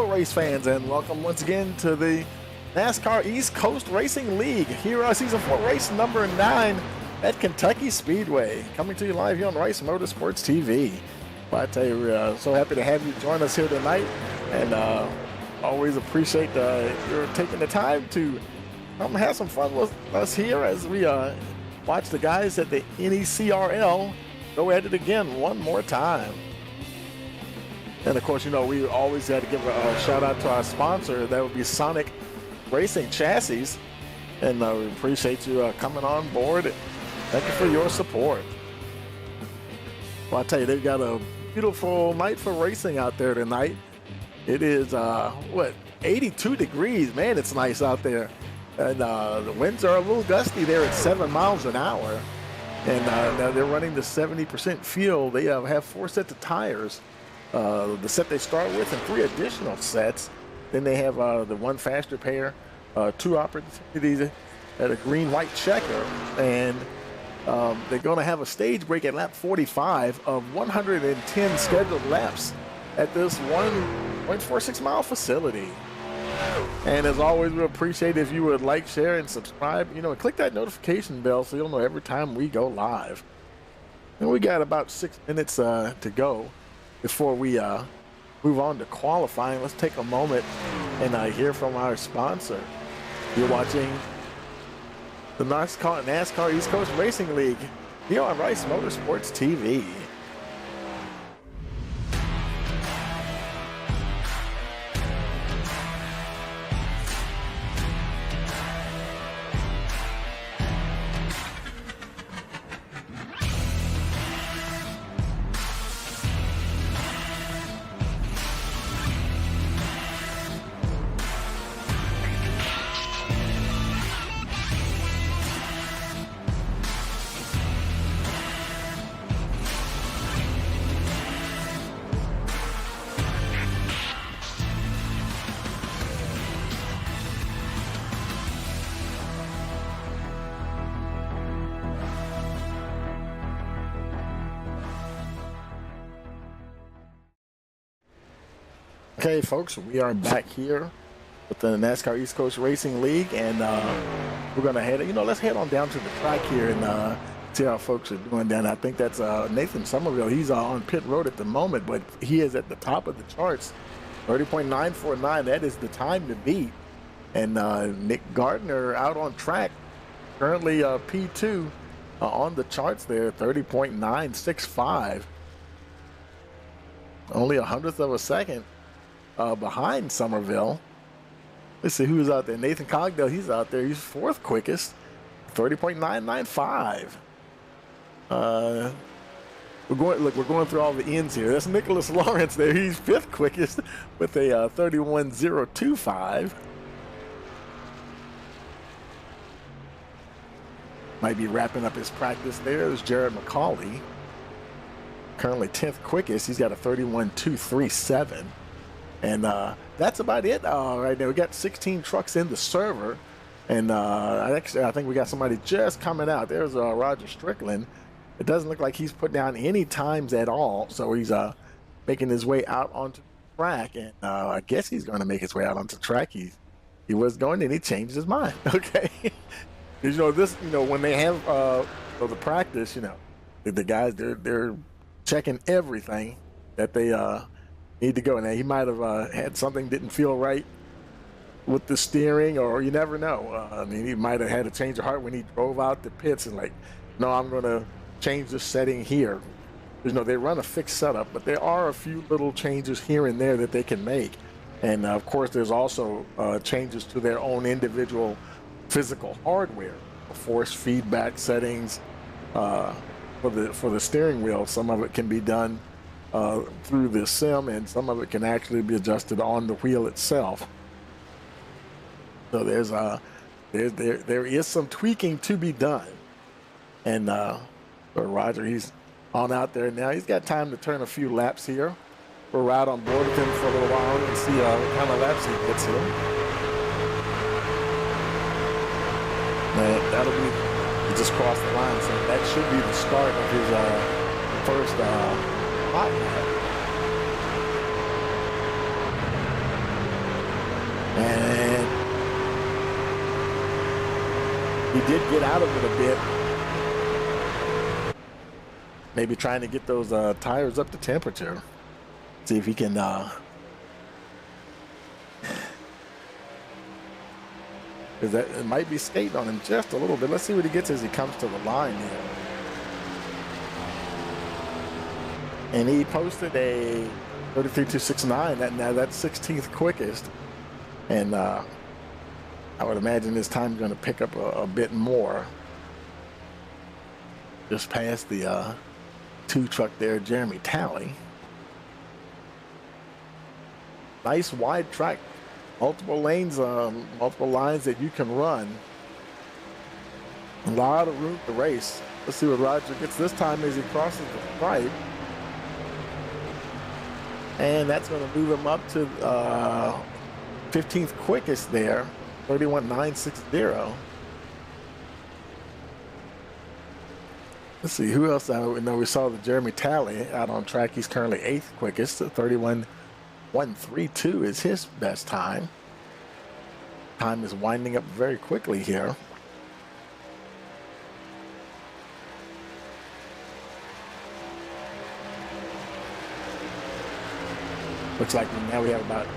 race fans, and welcome once again to the NASCAR East Coast Racing League. Here on Season 4 race number 9 at Kentucky Speedway. Coming to you live here on Rice Motorsports TV. Well, I tell you, we're so happy to have you join us here tonight, and always appreciate your taking the time to come have some fun with us here as we watch the guys at the NECRL go at it again one more time. And of course, you know, we always had to give a shout out to our sponsor. That would be Sonic Racing Chassis. And we appreciate you coming on board. Thank you for your support. Well, I tell you, they've got a beautiful night for racing out there tonight. It is, 82 degrees. Man, it's nice out there. And the winds are a little gusty there at 7 miles an hour. And now they're running the 70% fuel. They have 4 sets of tires. The set they start with and 3 additional sets. Then they have the one faster pair, 2 opportunities at a green-white checker, and they're going to have a stage break at lap 45 of 110 scheduled laps at this 1.46 mile facility. And as always, we appreciate if you would like, share, and subscribe. You know, and click that notification bell so you'll know every time we go live. And we got about 6 minutes to go before we move on to qualifying. Let's take a moment and hear from our sponsor. You're watching the NASCAR East Coast Racing League here on Rice Motorsports TV. Okay, folks, we are back here with the NASCAR East Coast Racing League, and we're going to let's head on down to the track here and see how folks are doing down. I think that's Nathan Somerville. He's on pit road at the moment, but he is at the top of the charts, 30.949. That is the time to beat. And Nick Gardner out on track, currently P2 on the charts there, 30.965. Only a hundredth of a second behind Somerville. Let's see who's out there. Nathan Cogdell, he's out there. He's 4th quickest, 30.995. We're going through all the ends here. That's Nicholas Lawrence there. He's 5th quickest with a 31.025. Might be wrapping up his practice there. There's Jared McCauley, currently 10th quickest. He's got a 31.237. And that's about it right now. We got 16 trucks in the server, and I think we got somebody just coming out. There's Roger Strickland. It doesn't look like he's put down any times at all, so he's making his way out onto the track, and I guess he's going to make his way out onto the track. He was going, and he changed his mind. Okay, because when they have the practice, the guys they're checking everything that they need to go. Now he might have had something didn't feel right with the steering, or you never know. I mean, he might have had a change of heart when he drove out the pits and no, I'm going to change the setting here. They run a fixed setup, but there are a few little changes here and there that they can make. And of course, there's also changes to their own individual physical hardware, force feedback settings for the steering wheel. Some of it can be done through the sim, and some of it can actually be adjusted on the wheel itself. So there is some tweaking to be done. And but Roger, he's on out there now. He's got time to turn a few laps here. We'll ride on board with him for a little while and see what kind of laps he gets here. And that'll be, he just crossed the line, so that should be the start of his first hot lap. He did get out of it a bit. Maybe trying to get those tires up to temperature. See if he can because that it might be skating on him just a little bit. Let's see what he gets as he comes to the line here. And he posted a 33.269. That's 16th quickest. And I would imagine this time going to pick up a bit more. Just past the 2 truck there, Jeremy Talley. Nice wide track. Multiple lanes, multiple lines that you can run. A lot of room to race. Let's see what Roger gets this time as he crosses the stripe. And that's going to move him up to 15th quickest there, 31.960. Let's see, who else? I know we saw the Jeremy Talley out on track. He's currently 8th quickest, 31.132 is his best time. Time is winding up very quickly here. Looks like now we have about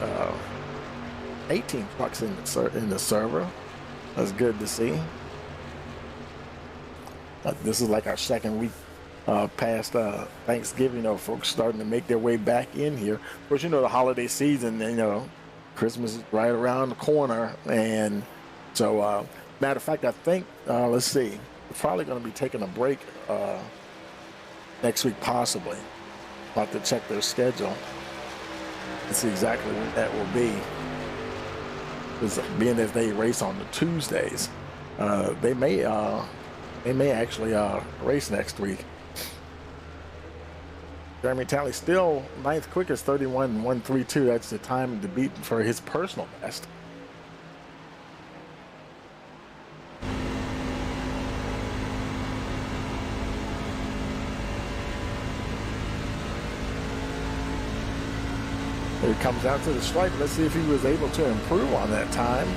18 trucks in the server. That's good to see. This is like our second week past Thanksgiving. You know, folks starting to make their way back in here. Of course, you know, the holiday season, you know, Christmas is right around the corner. And so, matter of fact, I think, let's see, we're probably going to be taking a break next week, possibly. About to check their schedule. Let's see exactly when that will be. Because being as they race on the Tuesdays, they may actually race next week. Jeremy Talley still 9th quickest, 31.132. That's the time to beat for his personal best. Here he comes out to the stripe. Let's see if he was able to improve on that time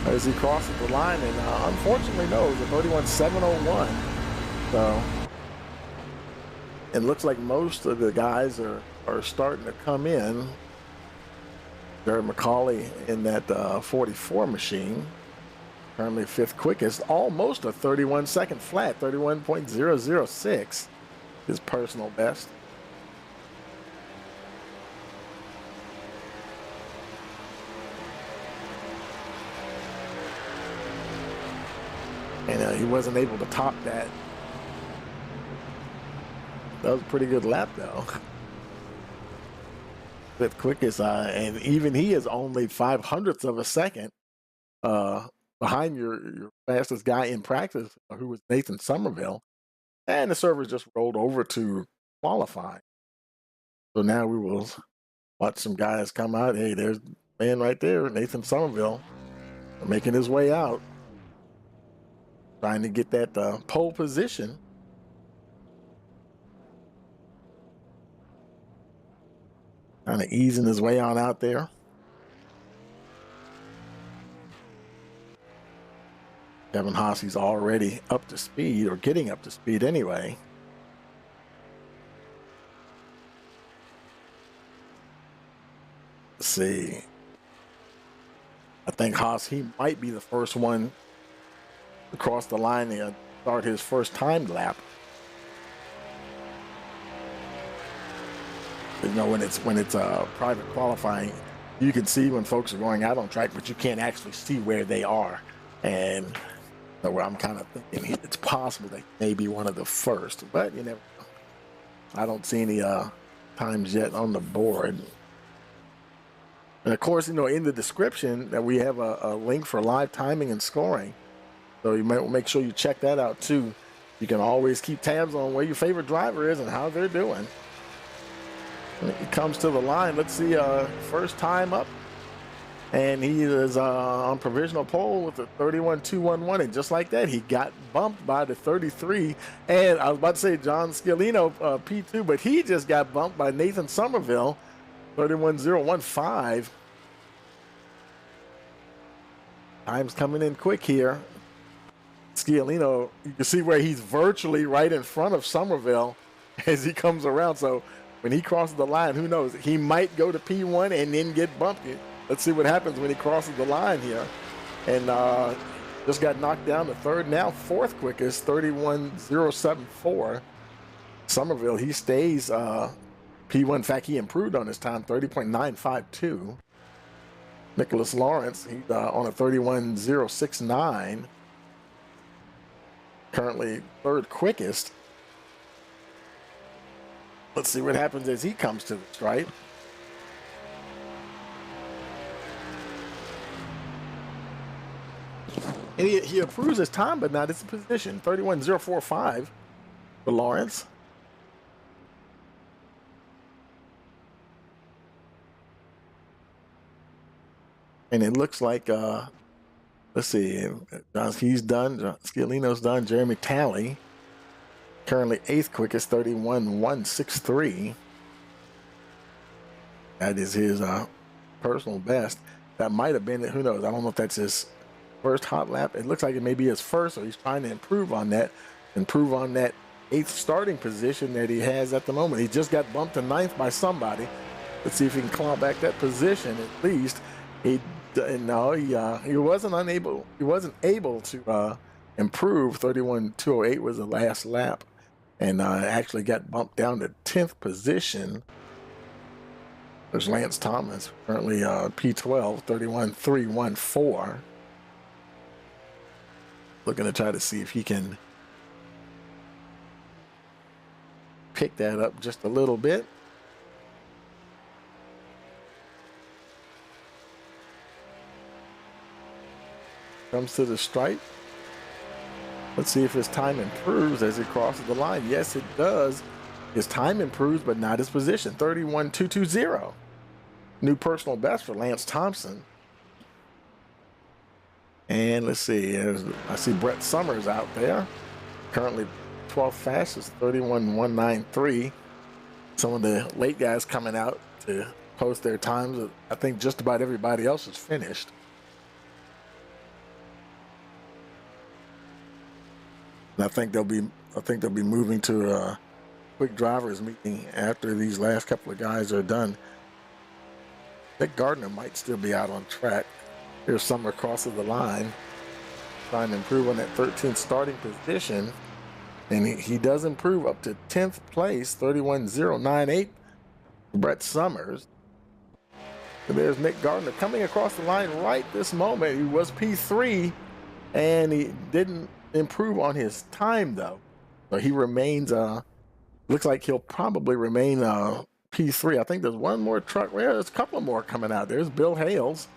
as he crosses the line. And unfortunately, no, it was a 31.701. So it looks like most of the guys are starting to come in. Jared McCauley in that 44 machine, currently 5th quickest, almost a 31-second flat, 31.006, his personal best. And he wasn't able to top that. That was a pretty good lap, though. The quickest, and even he is only 0.05 of a second behind your fastest guy in practice, who was Nathan Somerville. And the server just rolled over to qualify. So now we will watch some guys come out. Hey, there's the man right there, Nathan Somerville, making his way out, trying to get that pole position. Kind of easing his way on out there. Kevin Hosse's already up to speed, or getting up to speed anyway. Let's see. I think Haas, he might be the first one across the line and start his first time lap. You know, when it's private qualifying, you can see when folks are going out on track, but you can't actually see where they are. And so where I'm kind of thinking it's possible they may be one of the first, but you never know. I don't see any times yet on the board. And of course, you know, in the description that we have a link for live timing and scoring. So you might make sure you check that out too. You can always keep tabs on where your favorite driver is and how they're doing. He comes to the line. Let's see, first time up. And he is on provisional pole with a 31.211. And just like that, he got bumped by the 33. And I was about to say John Scalino, P2, but he just got bumped by Nathan Somerville, 31.015. Time's coming in quick here. Sciolino, you can see where he's virtually right in front of Somerville as he comes around. So when he crosses the line, who knows? He might go to P1 and then get bumped. Let's see what happens when he crosses the line here. And just got knocked down to third, now fourth quickest, 31.074. Somerville, he stays P1. In fact, he improved on his time, 30.952. Nicholas Lawrence, he's on a 31.069. Currently third quickest. Let's see what happens as he comes to the stripe. And he improves his time, but not his position. 31.045 for Lawrence. And it looks like, let's see, he's done. Sciolino's done. Jeremy Talley, currently eighth quickest, 31.163. That is his personal best. That might have been, who knows? I don't know if that's his first hot lap. It looks like it may be his first, so he's trying to improve on that eighth starting position that he has at the moment. He just got bumped to ninth by somebody. Let's see if he can claw back that position at least. He wasn't able to improve. 31.208 was the last lap, and actually got bumped down to 10th position. There's Lance Thomas, currently P12, 31.314. Looking to try to see if he can pick that up just a little bit. Comes to the stripe. Let's see if his time improves as he crosses the line. Yes, it does. His time improves, but not his position. 31.220. New personal best for Lance Thompson. And let's see. I see Brett Summers out there. Currently 12th fastest, 31.193. Some of the late guys coming out to post their times. I think just about everybody else is finished. And I think they'll be moving to a quick drivers meeting after these last couple of guys are done. Nick Gardner might still be out on track. Here's Summer crosses the line, trying to improve on that 13th starting position. And he does improve up to 10th place, 31.098. Brett Summers. And there's Nick Gardner coming across the line right this moment. He was P3, and he didn't improve on his time, though. So he remains, looks like he'll probably remain P3. I think there's one more truck. Well, there's a couple more coming out. There's Bill Hales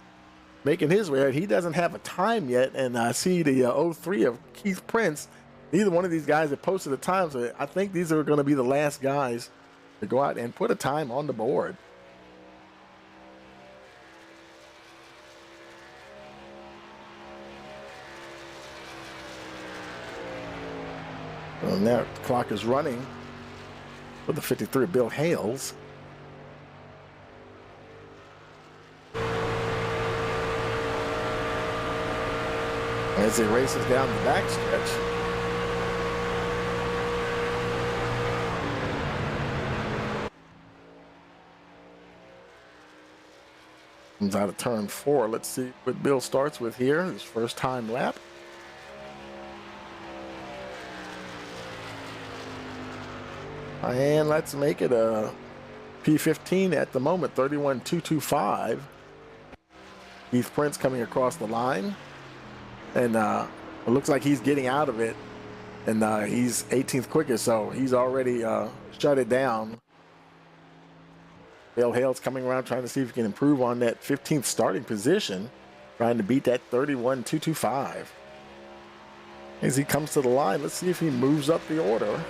making his way. He doesn't have a time yet, and I see the 03 of Keith Prince. Neither one of these guys have posted a time, so I think these are going to be the last guys to go out and put a time on the board. Well, now the clock is running for the 53 Bill Hales. As he races down the backstretch. Comes out of turn 4. Let's see what Bill starts with here. His first time lap. And let's make it a P15 at the moment, 31.225. Keith Prince coming across the line. And it looks like he's getting out of it. And he's 18th quickest, so he's already shut it down. Bill Hales coming around trying to see if he can improve on that 15th starting position, trying to beat that 31.225. As he comes to the line, let's see if he moves up the order.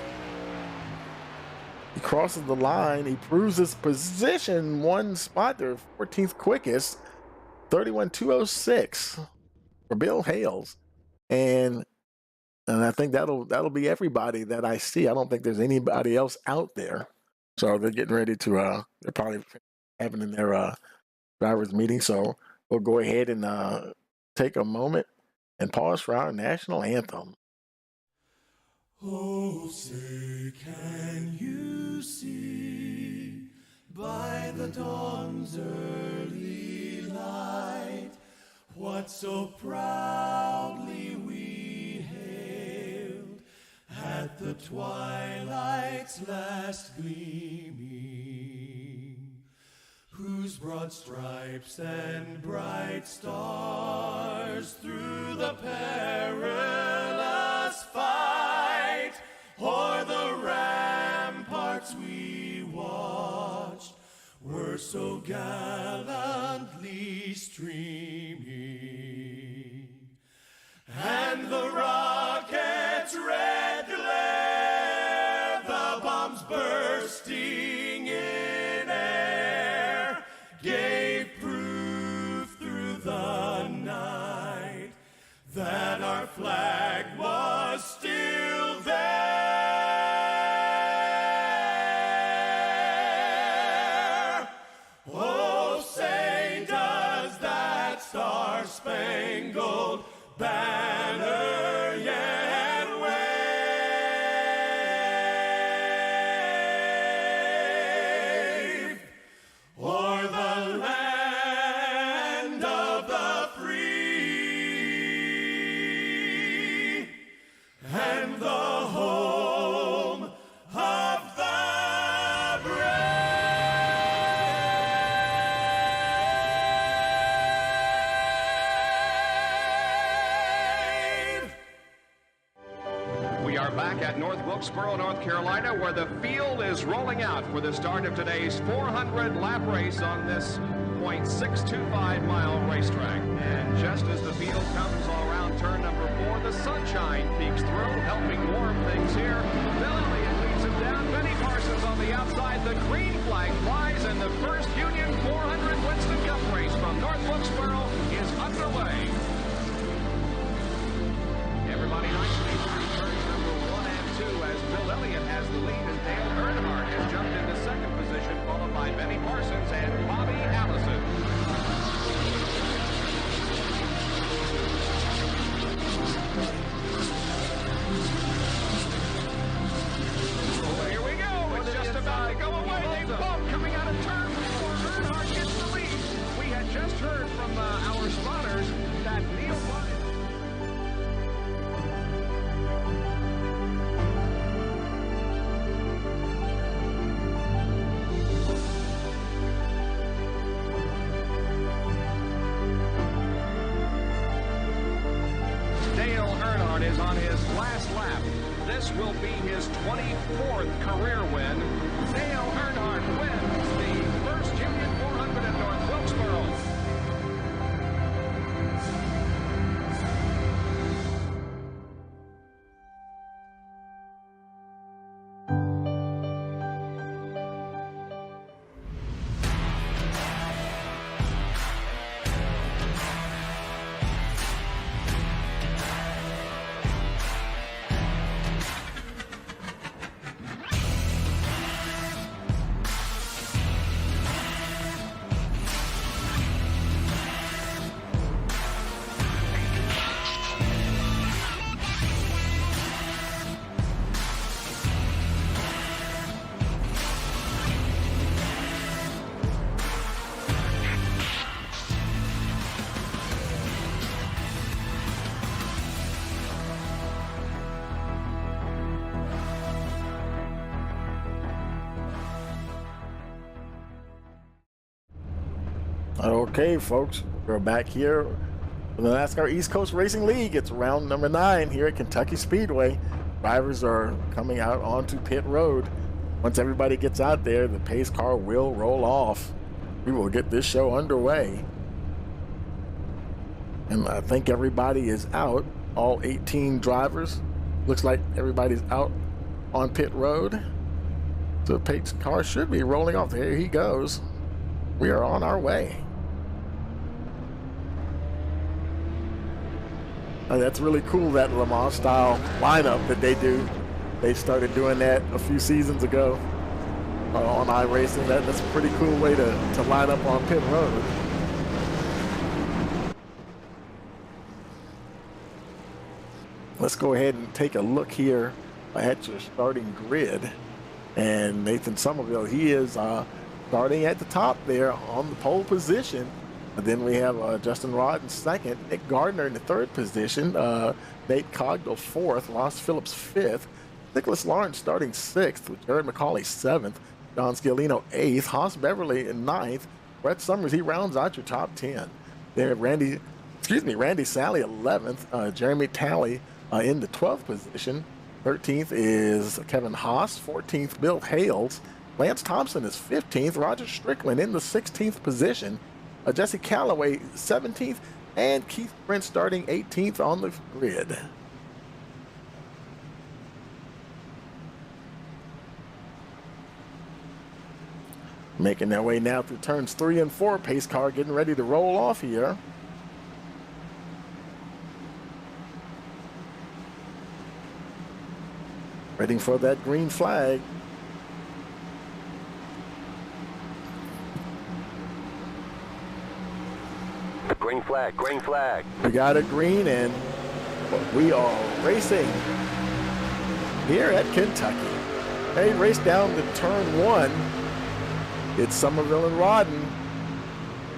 He crosses the line. He proves his position one spot there, 14th quickest, 31.206 for Bill Hales. And I think that'll be everybody that I see. I don't think there's anybody else out there. So they're getting ready to, they're probably having in their drivers meeting. So we'll go ahead and take a moment and pause for our national anthem. Oh, say, can you see by the dawn's early light what so proudly we hailed at the twilight's last gleaming, whose broad stripes and bright stars through the perilous fight o'er the ramparts we watched were so gallantly streaming, and the rocket's red glare, the bombs bursting in air, gave proof through the night that our flag was still there. Oh, say, does that star-spangled banner yet wave o'er the land of the free and the home of the brave? We are back at North Wilkesboro, North Carolina, where the field is rolling out for the start of today's 400-lap race on this .625-mile racetrack. And just as the field comes all around turn number 4, the sunshine peeks through, helping warm things here. Bill Elliott leads him down. Benny Parsons on the outside. The green flag flies, and the first Union 400 Winston Cup race from North Wilkesboro is underway. Everybody nicely through turns number 1 and 2 as Bill Elliott has the lead and Dale Earnhardt has jumped into second position, followed by Benny Parsons and Bobby Allison. Oh, here we go. It's just about to go away. They bump coming out of turn 4. Earnhardt gets the lead. We had just heard from our spotters that Neil Bonnett. Dale Earnhardt is on his last lap. This will be his 24th career win. Dale Earnhardt wins the first Union 400 at North Wilkesboro. Okay, folks, we're back here for the NASCAR East Coast Racing League. It's round number 9 here at Kentucky Speedway. Drivers are coming out onto pit road. Once everybody gets out there, the pace car will roll off. We will get this show underway. And I think everybody is out, all 18 drivers. Looks like everybody's out on pit road. So the pace car should be rolling off. There he goes. We are on our way. That's really cool, that Le Mans style lineup that they do. They started doing that a few seasons ago on iRacing. That's a pretty cool way to line up on pit road. Let's go ahead and take a look here at your starting grid. And Nathan Somerville, he is starting at the top there on the pole position. And then we have Justin Rod in second, Nick Gardner in the third position, Nate Cogdell fourth, Ross Phillips fifth, Nicholas Lawrence starting sixth, with Jared McCauley seventh, Don Scalino eighth, Haas Beverly in ninth, Brett Summers, he rounds out your top 10. There, Randy Sally 11th, Jeremy Talley in the 12th position. 13th is Kevin Haas, 14th Bill Hales, Lance Thompson is 15th, Roger Strickland in the 16th position, Jesse Calloway 17th, and Keith Prince starting 18th on the grid. Making their way now through turns 3 and 4. Pace car getting ready to roll off here. Waiting for that green flag. Green flag, green flag. We got a green, and we are racing here at Kentucky. They race down to turn 1. It's Somerville and Rodden.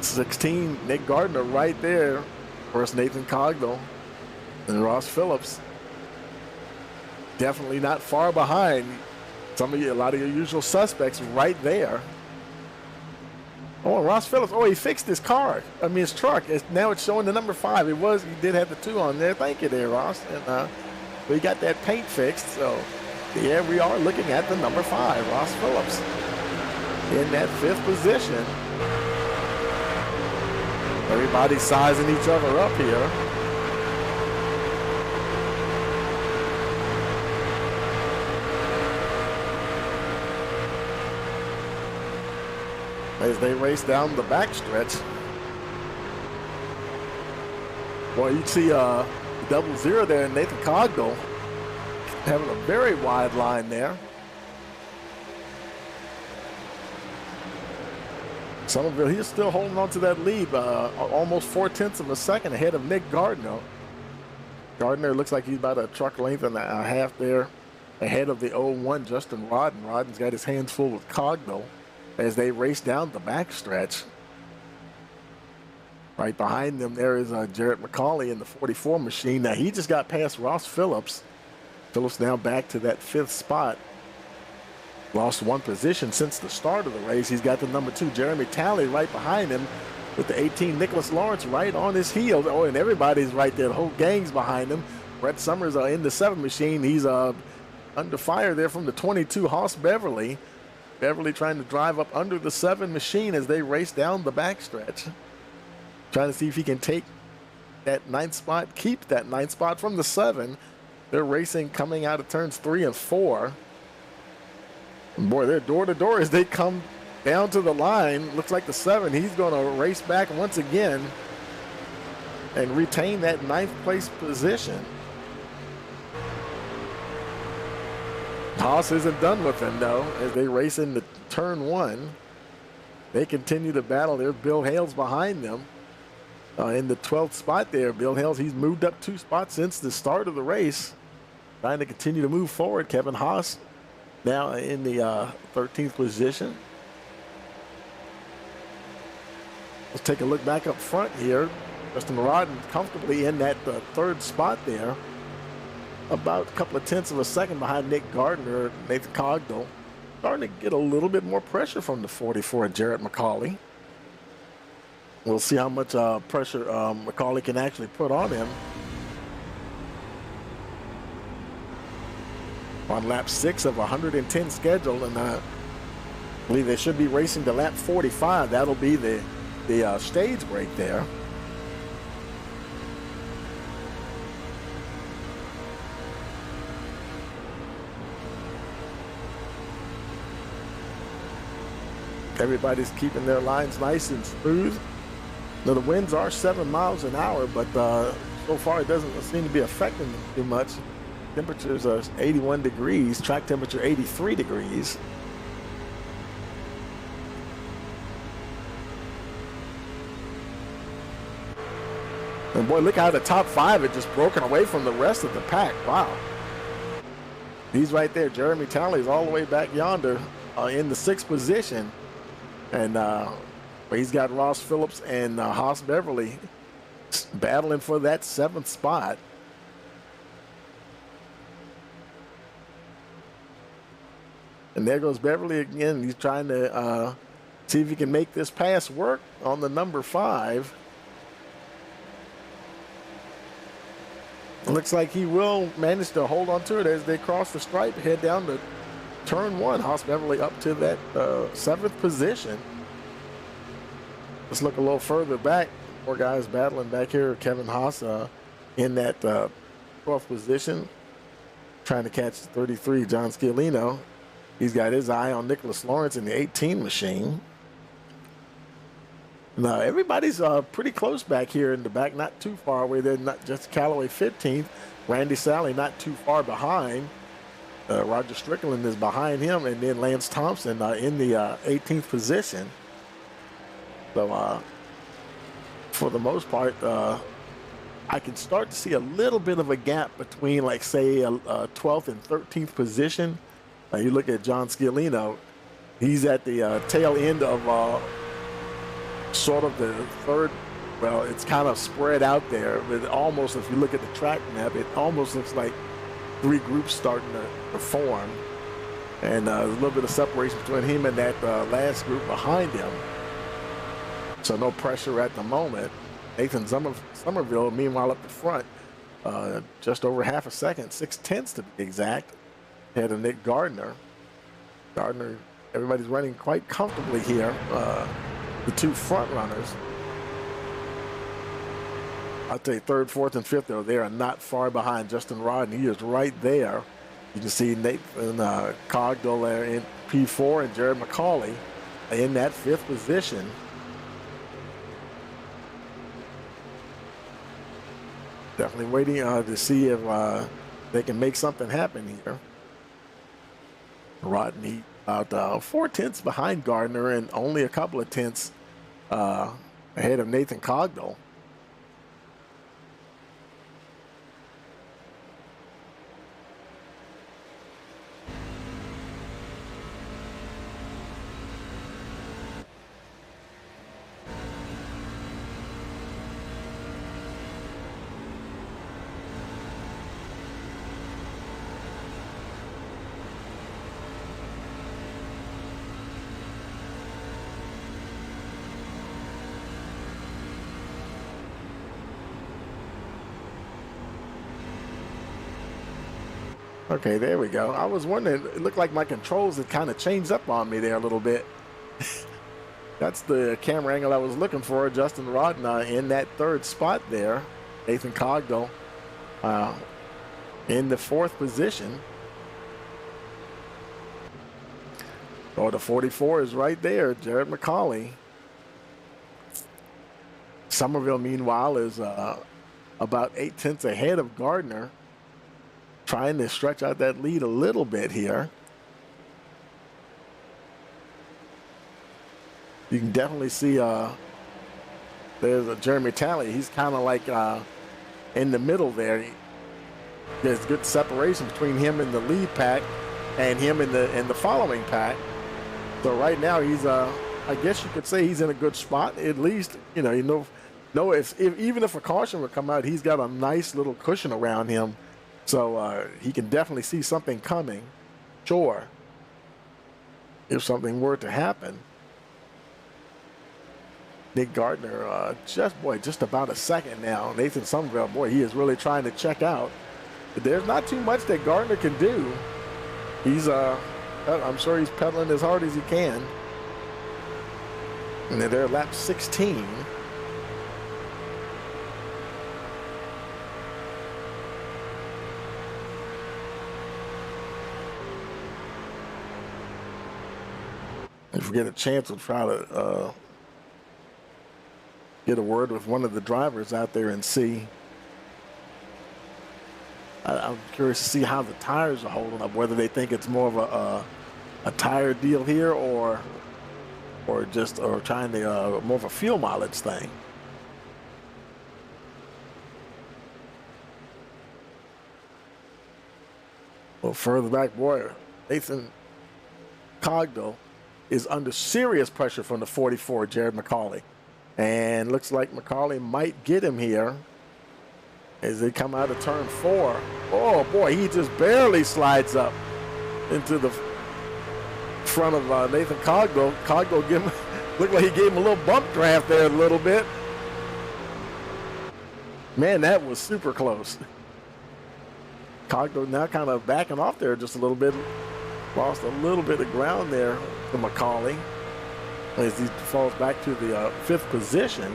16, Nick Gardner right there. Of course, Nathan Cogdell and Ross Phillips. Definitely not far behind. A lot of your usual suspects right there. Oh, Ross Phillips. Oh, he fixed his car. His truck. Now it's showing the number 5. He did have the 2 on there. Thank you there, Ross. And we got that paint fixed. So, yeah, we are looking at the number 5, Ross Phillips, in that 5th position. Everybody's sizing each other up here. As they race down the backstretch. Boy, you see 00 there, and Nathan Cogdell having a very wide line there. Somerville, he's still holding on to that lead, almost 4/10 of a second ahead of Nick Gardner. Gardner looks like he's about a truck length and a half there ahead of the 01 Justin Rodden. Rodden's got his hands full with Cogdell as they race down the backstretch. Right behind them, there is Jarrett McCauley in the 44 machine. Now, he just got past Ross Phillips. Phillips now back to that 5th spot. Lost 1 position since the start of the race. He's got the number 2, Jeremy Talley, right behind him, with the 18, Nicholas Lawrence, right on his heels. Oh, and everybody's right there. The whole gang's behind him. Brett Summers in the 7 machine. He's under fire there from the 22, Haas Beverly. Beverly trying to drive up under the 7 machine as they race down the backstretch. Trying to see if he can take that 9th spot, keep that 9th spot from the 7. They're racing coming out of turns 3 and 4. And boy, they're door to door as they come down to the line. Looks like the 7, he's going to race back once again and retain that 9th place position. Haas isn't done with him, though, as they race into turn 1. They continue to battle. There's Bill Hales behind them in the 12th spot there. Bill Hales, he's moved up 2 spots since the start of the race, trying to continue to move forward. Kevin Haas now in the 13th position. Let's take a look back up front here. Justin Rodden comfortably in that 3rd spot there. About a couple of tenths of a second behind Nick Gardner, Nathan Cogdell. Starting to get a little bit more pressure from the 44, Jarrett McCauley. We'll see how much pressure McCauley can actually put on him. On lap 6 of 110 scheduled, and I believe they should be racing to lap 45. That'll be the stage break there. Everybody's keeping their lines nice and smooth. Now, the winds are 7 miles an hour, but so far it doesn't seem to be affecting them too much. Temperatures are 81 degrees, track temperature 83 degrees. And boy, look how the top 5 had just broken away from the rest of the pack. Wow. He's right there. Jeremy Talley's all the way back yonder in the 6th position. And he's got Ross Phillips and Haas Beverly battling for that 7th spot. And there goes Beverly again. He's trying to see if he can make this pass work on the number 5. It looks like he will manage to hold on to it as they cross the stripe, head down to turn 1. Haas Beverly up to that 7th position. Let's look a little further back. 4 guys battling back here. Kevin Haas in that 12th position, trying to catch 33, John Scalino. He's got his eye on Nicholas Lawrence in the 18 machine. Now, everybody's pretty close back here in the back, not too far away. They're not just Callaway 15th. Randy Sally not too far behind. Roger Strickland is behind him, and then Lance Thompson in the 18th position. So, for the most part, I can start to see a little bit of a gap between, like, say, 12th and 13th position. You look at John Scalino, he's at the tail end of sort of the 3rd. Well, it's kind of spread out there, but almost, if you look at the track map, it almost looks like 3 groups starting to form. And there's a little bit of separation between him and that last group behind him. So no pressure at the moment. Nathan Somerville, meanwhile, up the front, just over half a second, 0.6 to be exact, ahead of Nick Gardner. Gardner, everybody's running quite comfortably here. The 2 front runners, I'd say 3rd, 4th, and 5th, though, they are not far behind Justin Rodney. He is right there. You can see Nathan Cogdell there in P4 and Jared McCauley in that 5th position. Definitely waiting to see if they can make something happen here. Rodney about 4 tenths behind Gardner and only a couple of tenths ahead of Nathan Cogdell. Okay, there we go. I was wondering, it looked like my controls had kind of changed up on me there a little bit. That's the camera angle I was looking for. Justin Rodna in that 3rd spot there. Nathan Cogdell in the 4th position. Oh, the 44 is right there, Jared McCauley. Somerville, meanwhile, is about 8 tenths ahead of Gardner, trying to stretch out that lead a little bit here. You can definitely see there's a Jeremy Talley. He's kind of like in the middle there. There's good separation between him and the lead pack and him in the following pack. So right now he's I guess you could say he's in a good spot. At least, if even if a caution would come out, he's got a nice little cushion around him. So he can definitely see something coming, sure, if something were to happen. Nick Gardner, just about a second now. Nathan Somerville, boy, he is really trying to check out. But there's not too much that Gardner can do. He's, I'm sure he's pedaling as hard as he can. And they're lap 16. If we get a chance, we'll try to get a word with one of the drivers out there and see. I'm curious to see how the tires are holding up, whether they think it's more of a tire deal here or trying to more of a fuel mileage thing. A little further back, boy, Nathan Cogdell is under serious pressure from the 44, Jared McCauley. And looks like McCauley might get him here as they come out of turn 4. Oh, boy, he just barely slides up into the front of Nathan Cogdell. Cogdell looked like he gave him a little bump draft there a little bit. Man, that was super close. Cogdell now kind of backing off there just a little bit. Lost a little bit of ground there to McCauley as he falls back to the 5th position.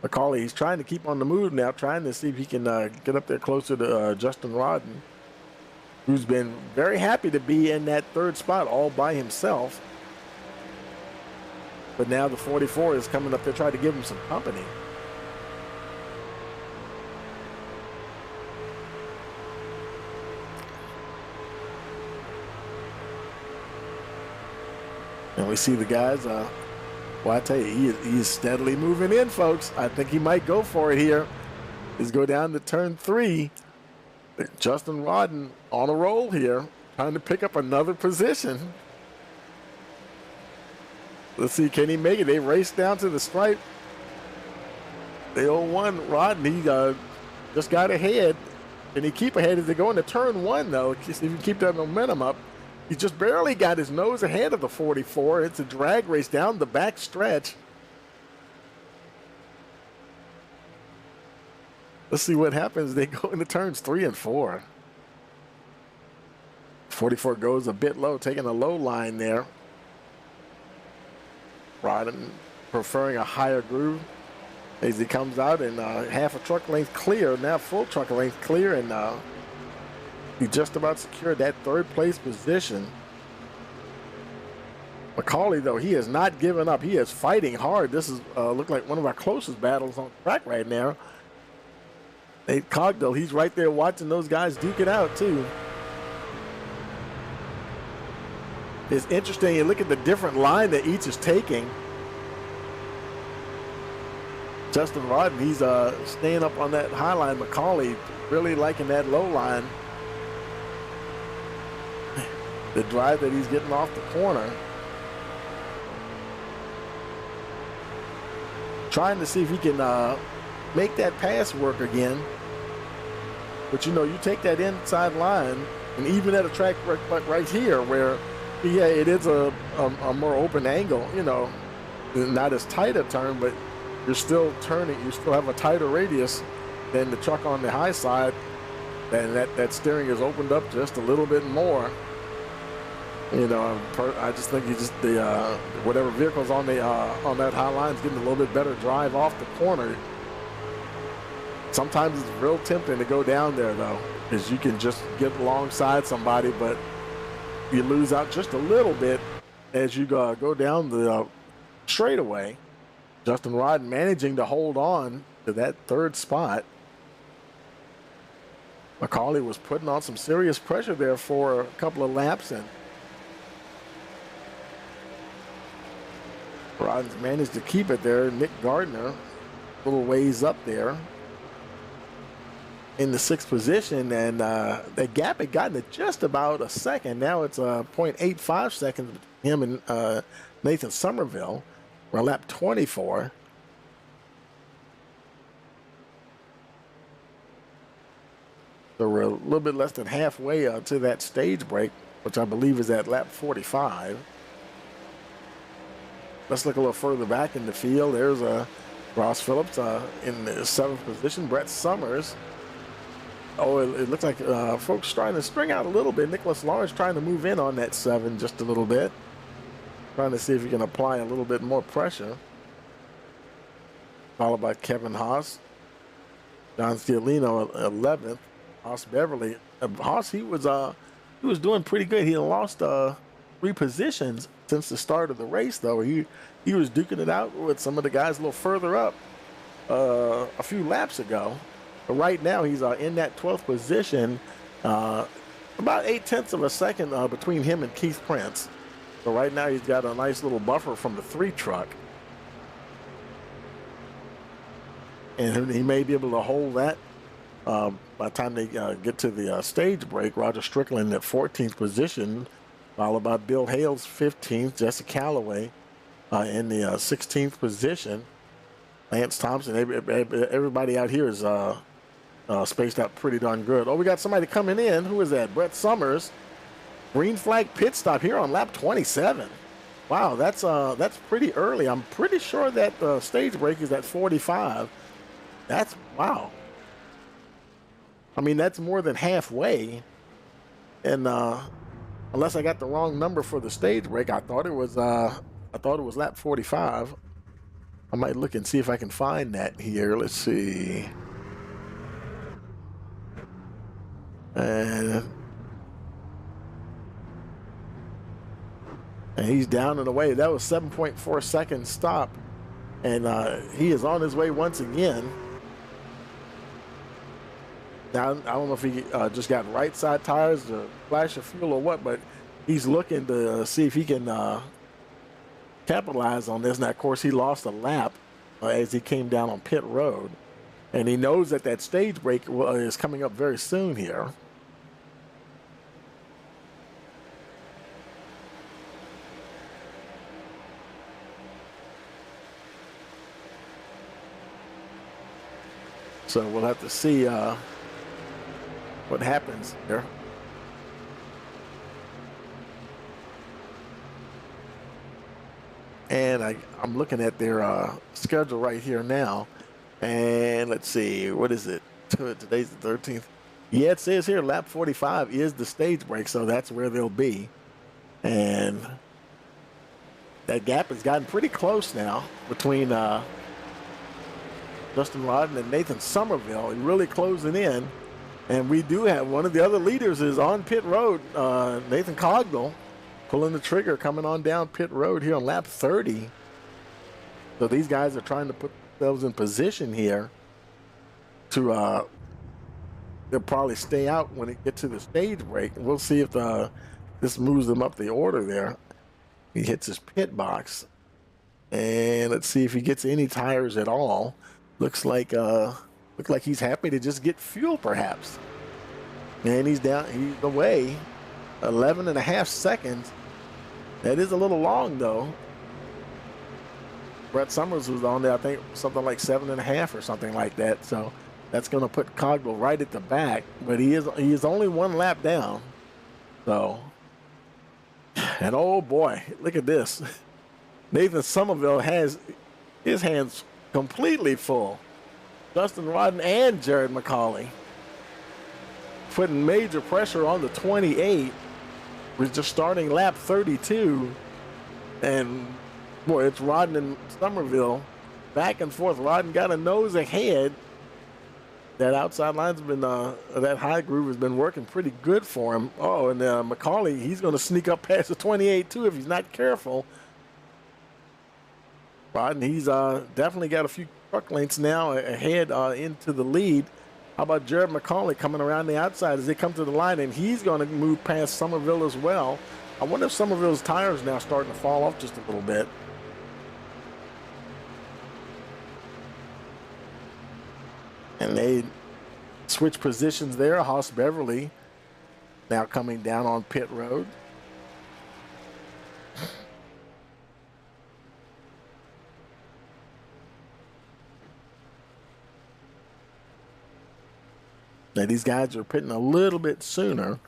McCauley, he's trying to keep on the move now, trying to see if he can get up there closer to Justin Rodden, who's been very happy to be in that 3rd spot all by himself. But now the 44 is coming up there trying to give him some company. And we see the guys, well, I tell you, he is steadily moving in, folks. I think he might go for it here. He's go down to turn 3. Justin Rodden on a roll here, trying to pick up another position. Let's see, can he make it? They race down to the stripe. The 0-1 Rodden, he just got ahead. Can he keep ahead as they go into turn 1, though? If you keep that momentum up. He just barely got his nose ahead of the 44. It's a drag race down the back stretch. Let's see what happens. They go into turns 3 and 4. 44 goes a bit low, taking a low line there. Rodden preferring a higher groove as he comes out and half a truck length clear, now full truck length clear, and he just about secured that 3rd place position. McCauley, though, he has not given up. He is fighting hard. This is look like one of our closest battles on track right now. Nate Cogdell, he's right there watching those guys duke it out, too. It's interesting. You look at the different line that each is taking. Justin Rodden, he's staying up on that high line. McCauley really liking that low line. The drive that he's getting off the corner. Trying to see if he can make that pass work again. But, you know, you take that inside line, and even at a track right here where, yeah, it is a more open angle, you know, not as tight a turn, but you're still turning. You still have a tighter radius than the truck on the high side, and that steering is opened up just a little bit more. You know, I just think whatever vehicle's on that high line is getting a little bit better drive off the corner. Sometimes it's real tempting to go down there, though, because you can just get alongside somebody, but you lose out just a little bit as you go down the straightaway. Justin Rodden managing to hold on to that 3rd spot. McCauley was putting on some serious pressure there for a couple of laps, and Rodden's managed to keep it there. Nick Gardner, a little ways up there in the 6th position, and the gap had gotten to just about a second. Now it's 0.85 seconds between him and Nathan Somerville. We're lap 24. So we're a little bit less than halfway to that stage break, which I believe is at lap 45. Let's look a little further back in the field. There's Ross Phillips in the 7th position. Brett Summers. Oh, it looks like folks trying to string out a little bit. Nicholas Lawrence trying to move in on that 7 just a little bit. Trying to see if he can apply a little bit more pressure. Followed by Kevin Haas. John Stiolino 11th. Haas Beverly. Haas, he was doing pretty good. He lost 3 positions since the start of the race, though. He was duking it out with some of the guys a little further up a few laps ago. But right now, he's in that 12th position, about 0.8 of a second between him and Keith Prince. So right now, he's got a nice little buffer from the 3 truck. And he may be able to hold that By the time they get to the stage break, Roger Strickland at 14th position, followed by Bill Hales 15th, Jesse Calloway in the 16th position. Lance Thompson, everybody out here is spaced out pretty darn good. Oh, we got somebody coming in. Who is that? Brett Summers. Green flag pit stop here on lap 27. Wow, that's pretty early. I'm pretty sure that stage break is at 45. That's wow. I mean, that's more than halfway. And unless I got the wrong number for the stage break, I thought it was lap 45. I might look and see if I can find that here. Let's see. And he's down and away. That was 7.4 seconds stop. And he is on his way once again. Now, I don't know if he just got right side tires to flash of fuel or what, but he's looking to see if he can capitalize on this. Now, of course, he lost a lap as he came down on pit road. And he knows that that stage break is coming up very soon here. So we'll have to see what happens here. And I'm looking at their schedule right here now. And let's see, what is it? Today's the 13th. Yeah, it says here lap 45 is the stage break, so that's where they'll be. And that gap has gotten pretty close now between Justin Rodden and Nathan Somerville, really closing in. And we do have one of the other leaders is on pit road, Nathan Cogdell, pulling the trigger, coming on down pit road here on lap 30. So these guys are trying to put themselves in position here to they'll probably stay out when it gets to the stage break. We'll see if this moves them up the order there. He hits his pit box. And let's see if he gets any tires at all. Looks like he's happy to just get fuel, perhaps. And he's away 11 and a half seconds. That is a little long, though. Brett Summers was on there, I think, something like 7.5 or something like that. So that's going to put Cogdell right at the back. But he is only one lap down. So, and oh boy, look at this. Nathan Somerville has his hands completely full. Justin Rodden and Jared McCauley putting major pressure on the 28. We're just starting lap 32. And boy, it's Rodden and Somerville back and forth. Rodden got a nose ahead. That outside line's been, that high groove has been working pretty good for him. Oh, and McCauley, he's going to sneak up past the 28 too if he's not careful. Rodden, he's definitely got a few truck lengths now ahead into the lead. How about Jared McCauley coming around the outside as they come to the line, and he's going to move past Somerville as well. I wonder if Somerville's tires now starting to fall off just a little bit. And they switch positions there. Haas Beverly now coming down on pit road. Now these guys are pitting a little bit sooner,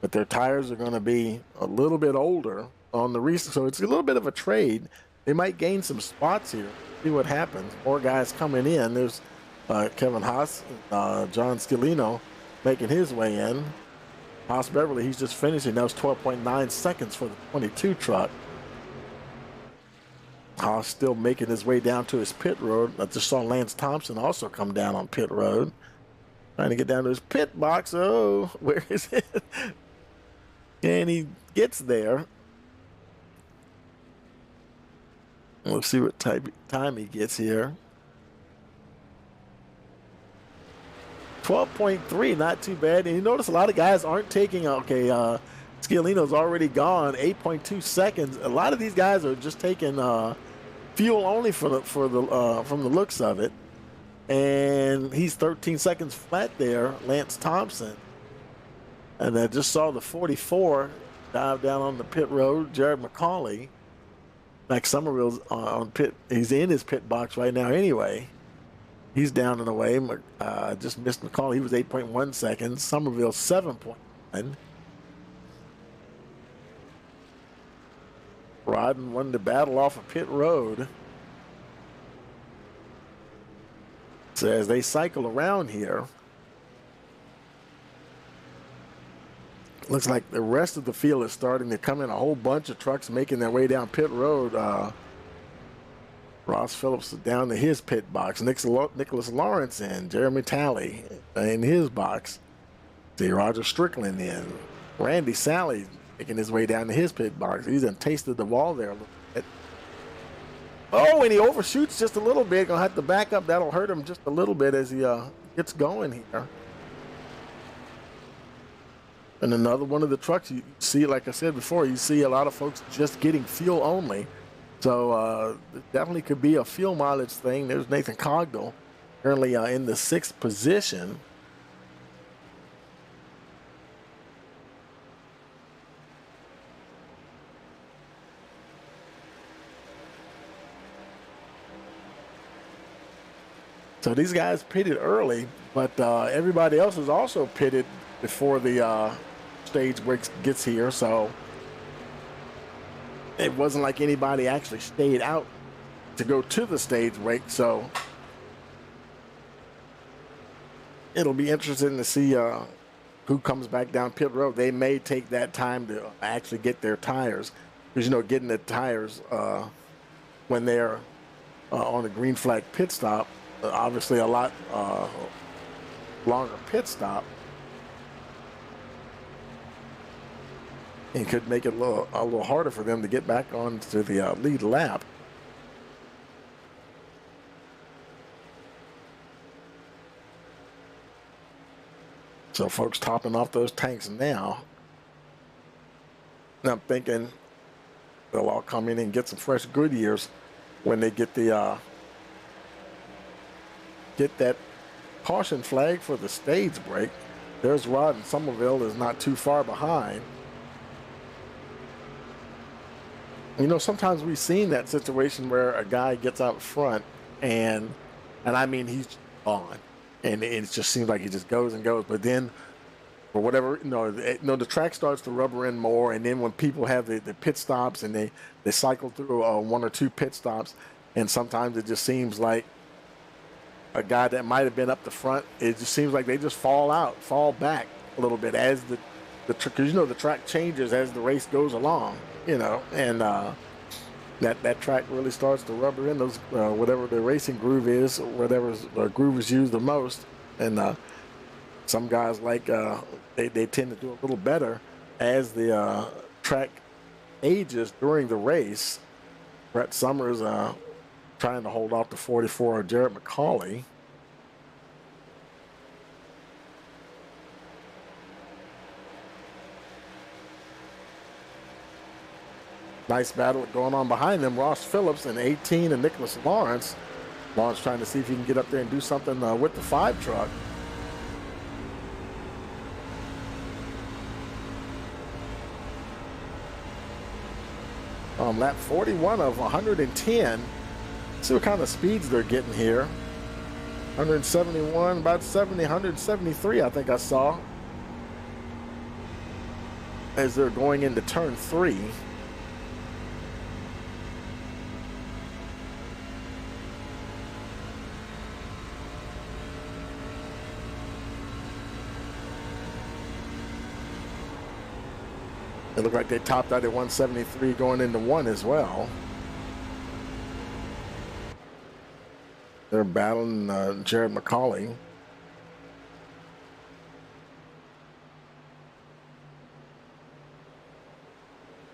but their tires are going to be a little bit older on the recent. So it's a little bit of a trade. They might gain some spots here. See what happens. More guys coming in. There's Kevin Haas, John Scalino making his way in. Haas Beverly, he's just finishing. That was 12.9 seconds for the 22 truck. Haas still making his way down to his pit road. I just saw Lance Thompson also come down on pit road. Trying to get down to his pit box. Oh, where is it? And he gets there. Let's see what time he gets here. 12.3, not too bad. And you notice a lot of guys aren't taking, Scalino's already gone, 8.2 seconds. A lot of these guys are just taking fuel only from the looks of it. And he's 13 seconds flat there, Lance Thompson. And I just saw the 44 dive down on the pit road, Jared McCauley. Like Somerville's on pit, he's in his pit box right now anyway. He's down and away. Just missed McCauley. He was 8.1 seconds. Somerville 7.1. Rodden won the battle off of pit road. So as they cycle around here, looks like the rest of the field is starting to come in. A whole bunch of trucks making their way down pit road. Ross Phillips down to his pit box. Nicholas Lawrence in. Jeremy Talley in his box. See Roger Strickland in. Randy Sally making his way down to his pit box. He's done tasted the wall there a little bit. Oh, and he overshoots just a little bit. Gonna have to back up. That'll hurt him just a little bit as he gets going here. And another one of the trucks, you see, like I said before, you see a lot of folks just getting fuel only. So it definitely could be a fuel mileage thing. There's Nathan Cogdell, currently in the 6th position. So these guys pitted early, but everybody else is also pitted before the stage break gets here. So it wasn't like anybody actually stayed out to go to the stage break. So it'll be interesting to see who comes back down pit road. They may take that time to actually get their tires, because, you know, getting the tires when they're on a green flag pit stop, obviously a lot longer pit stop. It could make it a little harder for them to get back onto the lead lap. So folks topping off those tanks now. And I'm thinking they'll all come in and get some fresh Goodyears when they get the get that caution flag for the stage break. There's Rod, and Somerville is not too far behind. You know, sometimes we've seen that situation where a guy gets out front and I mean, he's gone, and it just seems like he just goes and goes. But then, for whatever, the track starts to rubber in more, and then when people have the pit stops and they cycle through 1 or 2 pit stops, and sometimes it just seems like a guy that might have been up the front, it just seems like they just fall back a little bit as because the track changes as the race goes along, and that track really starts to rubber in those whatever the racing groove is, whatever groove is used the most, and some guys they tend to do a little better as the track ages during the race. Brett Summers trying to hold off the 44 of Jarrett McCauley. Nice battle going on behind them. Ross Phillips in 18 and Nicholas Lawrence. Lawrence trying to see if he can get up there and do something with the 5 truck. On lap 41 of 110. See what kind of speeds they're getting here. 171, about 70, 173 I think I saw, as they're going into turn 3. It looked like they topped out at 173 going into 1 as well. They're battling Jared McCauley.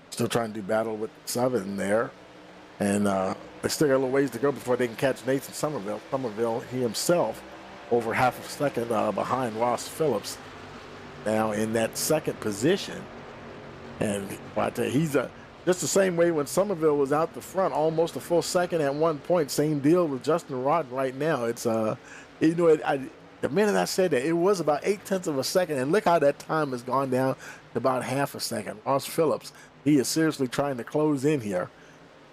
Still trying to do battle with 7 there. And they still got a little ways to go before they can catch Nathan Somerville. Somerville, he himself, over half a second behind Ross Phillips. Now in that 2nd position. And I tell you, he's just the same way when Somerville was out the front, almost a full second at one point. Same deal with Justin Rodden right now. It's You know, the minute I said that, it was about 0.8 of a second, and look how that time has gone down to about half a second. Ross Phillips, he is seriously trying to close in here.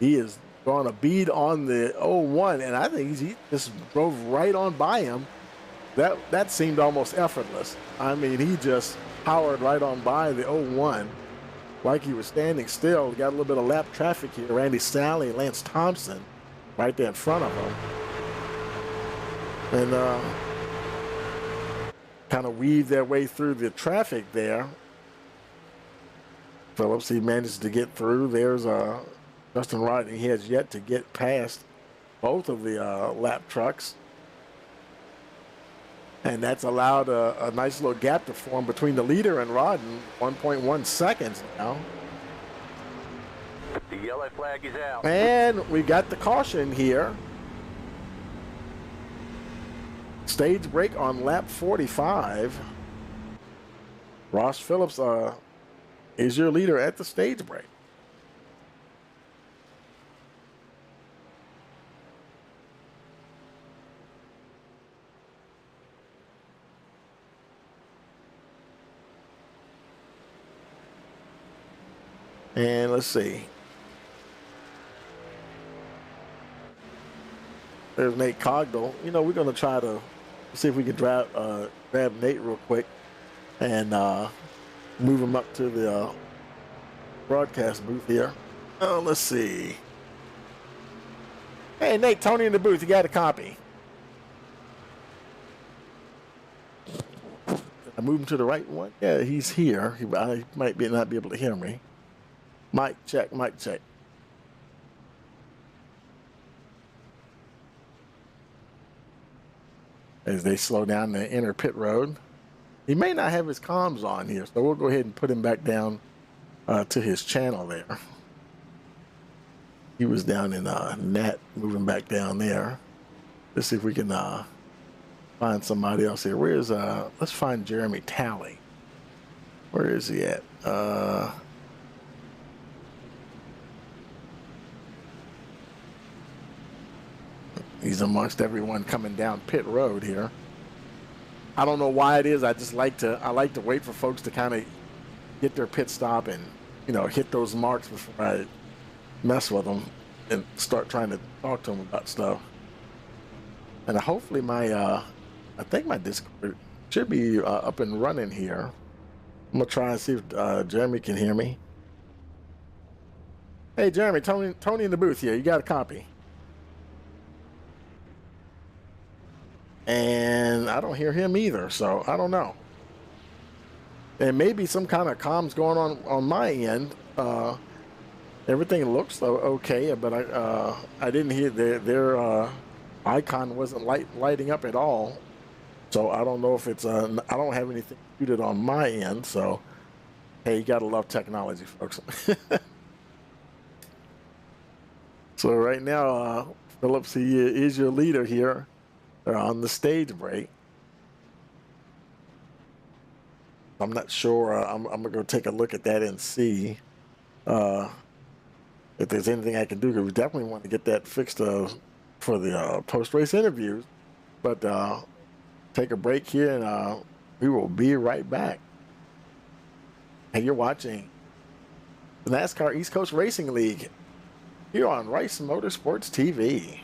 He is going to bead on the 0-1, and I think he just drove right on by him. That seemed almost effortless. I mean, he just powered right on by the 0-1 like he was standing still. Got a little bit of lap traffic here. Randy Sally and Lance Thompson right there in front of him. And kind of weave their way through the traffic there. Phillips, he managed to get through. There's Justin Rodney. He has yet to get past both of the lap trucks. And that's allowed a nice little gap to form between the leader and Rodden, 1.1 seconds now. The yellow flag is out. And we got the caution here. Stage break on lap 45. Ross Phillips is your leader at the stage break. And let's see. There's Nate Cogdell. You know, we're going to try to see if we can grab Nate real quick and move him up to the broadcast booth here. Let's see. Hey, Nate, Tony in the booth. You got a copy? I move him to the right one. Yeah, he's here. He might not be able to hear me. Mic check, mic check. As they slow down the inner pit road. He may not have his comms on here, so we'll go ahead and put him back down to his channel there. He was down in net, moving back down there. Let's see if we can find somebody else here. Where's let's find Jeremy Talley. Where is he at? He's amongst everyone coming down pit road here. I don't know why it is. I like to wait for folks to kind of get their pit stop and, you know, hit those marks before I mess with them and start trying to talk to them about stuff. And hopefully I think my Discord should be up and running here. I'm gonna try and see if Jeremy can hear me. Hey, Jeremy, Tony in the booth here. You got a copy? And I don't hear him either, so I don't know. There may be some kind of comms going on my end. Everything looks okay, but I didn't hear their icon wasn't lighting up at all. So I don't know if it's I don't have anything muted on my end. So hey, you gotta love technology, folks. So right now, Phillips, he is your leader here. They're on the stage break. I'm not sure. I'm going to go take a look at that and see if there's anything I can do. Because we definitely want to get that fixed for the post-race interviews. But take a break here, and we will be right back. And you're watching the NASCAR East Coast Racing League here on Rice Motorsports TV.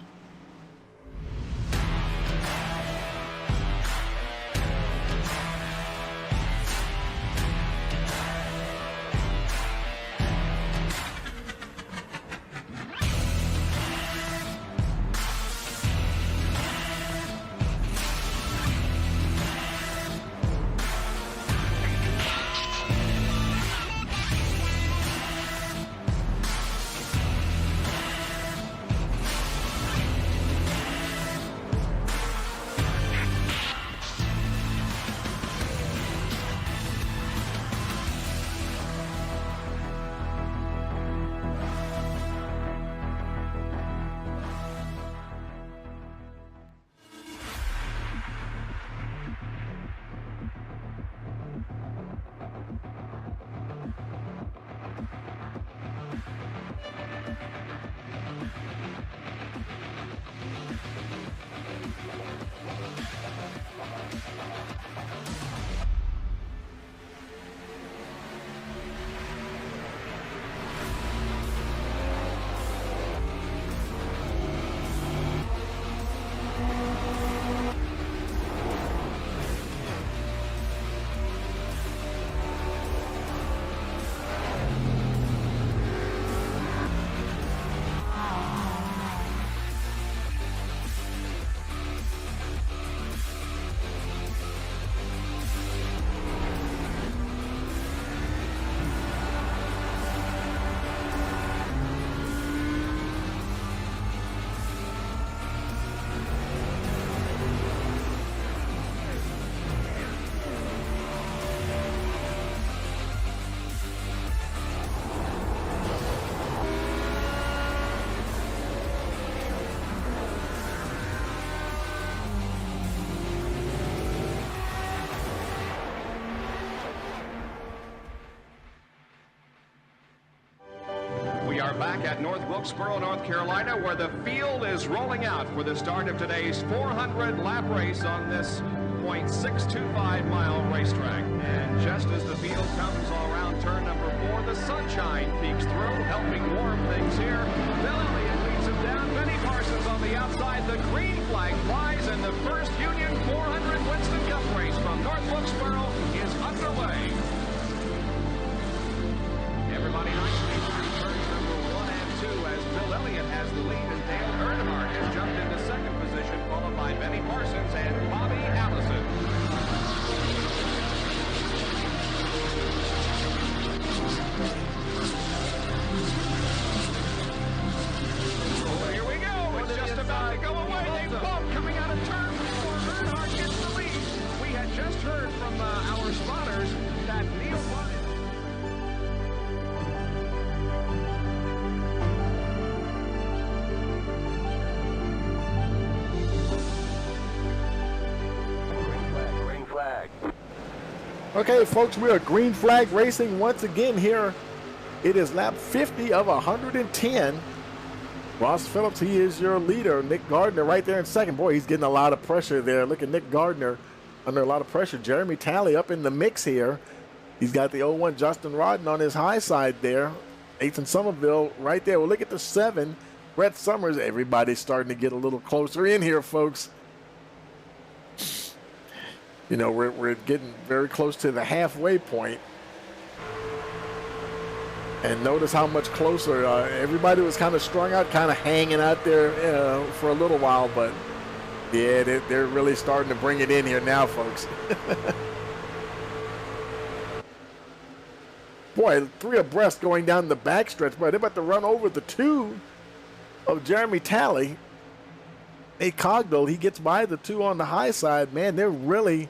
are back at North Wilkesboro, North Carolina, where the field is rolling out for the start of today's 400-lap race on this .625-mile racetrack. And just as the field comes around turn number 4, the sunshine peeks through, helping warm things here. Bill Elliott leads him down. Benny Parsons on the outside. The green flag flies, and the first Union 400 Winston Cup race from North Wilkesboro is underway. Everybody nicely through turns number 1 and 2 as Bill Elliott has the lead, and Dale Earnhardt has jumped into second position, followed by Benny Parsons and Bobby Allison. Oh, here we go. It's just about to go away. They bump coming out of turn 4. Earnhardt gets the lead. We had just heard from our spotters that Neil Bonnett. Okay, folks, we are green flag racing once again here. It is lap 50 of 110. Ross Phillips, he is your leader. Nick Gardner right there in second. Boy, he's getting a lot of pressure there. Look at Nick Gardner under a lot of pressure. Jeremy Talley up in the mix here. He's got the 01 Justin Rodden on his high side there. Nathan Somerville right there. Well, look at the 7. Brett Summers. Everybody's starting to get a little closer in here, folks. You know, we're getting very close to the halfway point. And notice how much closer. Everybody was kind of strung out, kind of hanging out there for a little while. But, yeah, they're really starting to bring it in here now, folks. Boy, 3 abreast going down the backstretch. Boy, they're about to run over the 2 of Jeremy Talley. Hey, Cogdell, he gets by the 2 on the high side. Man, they're really,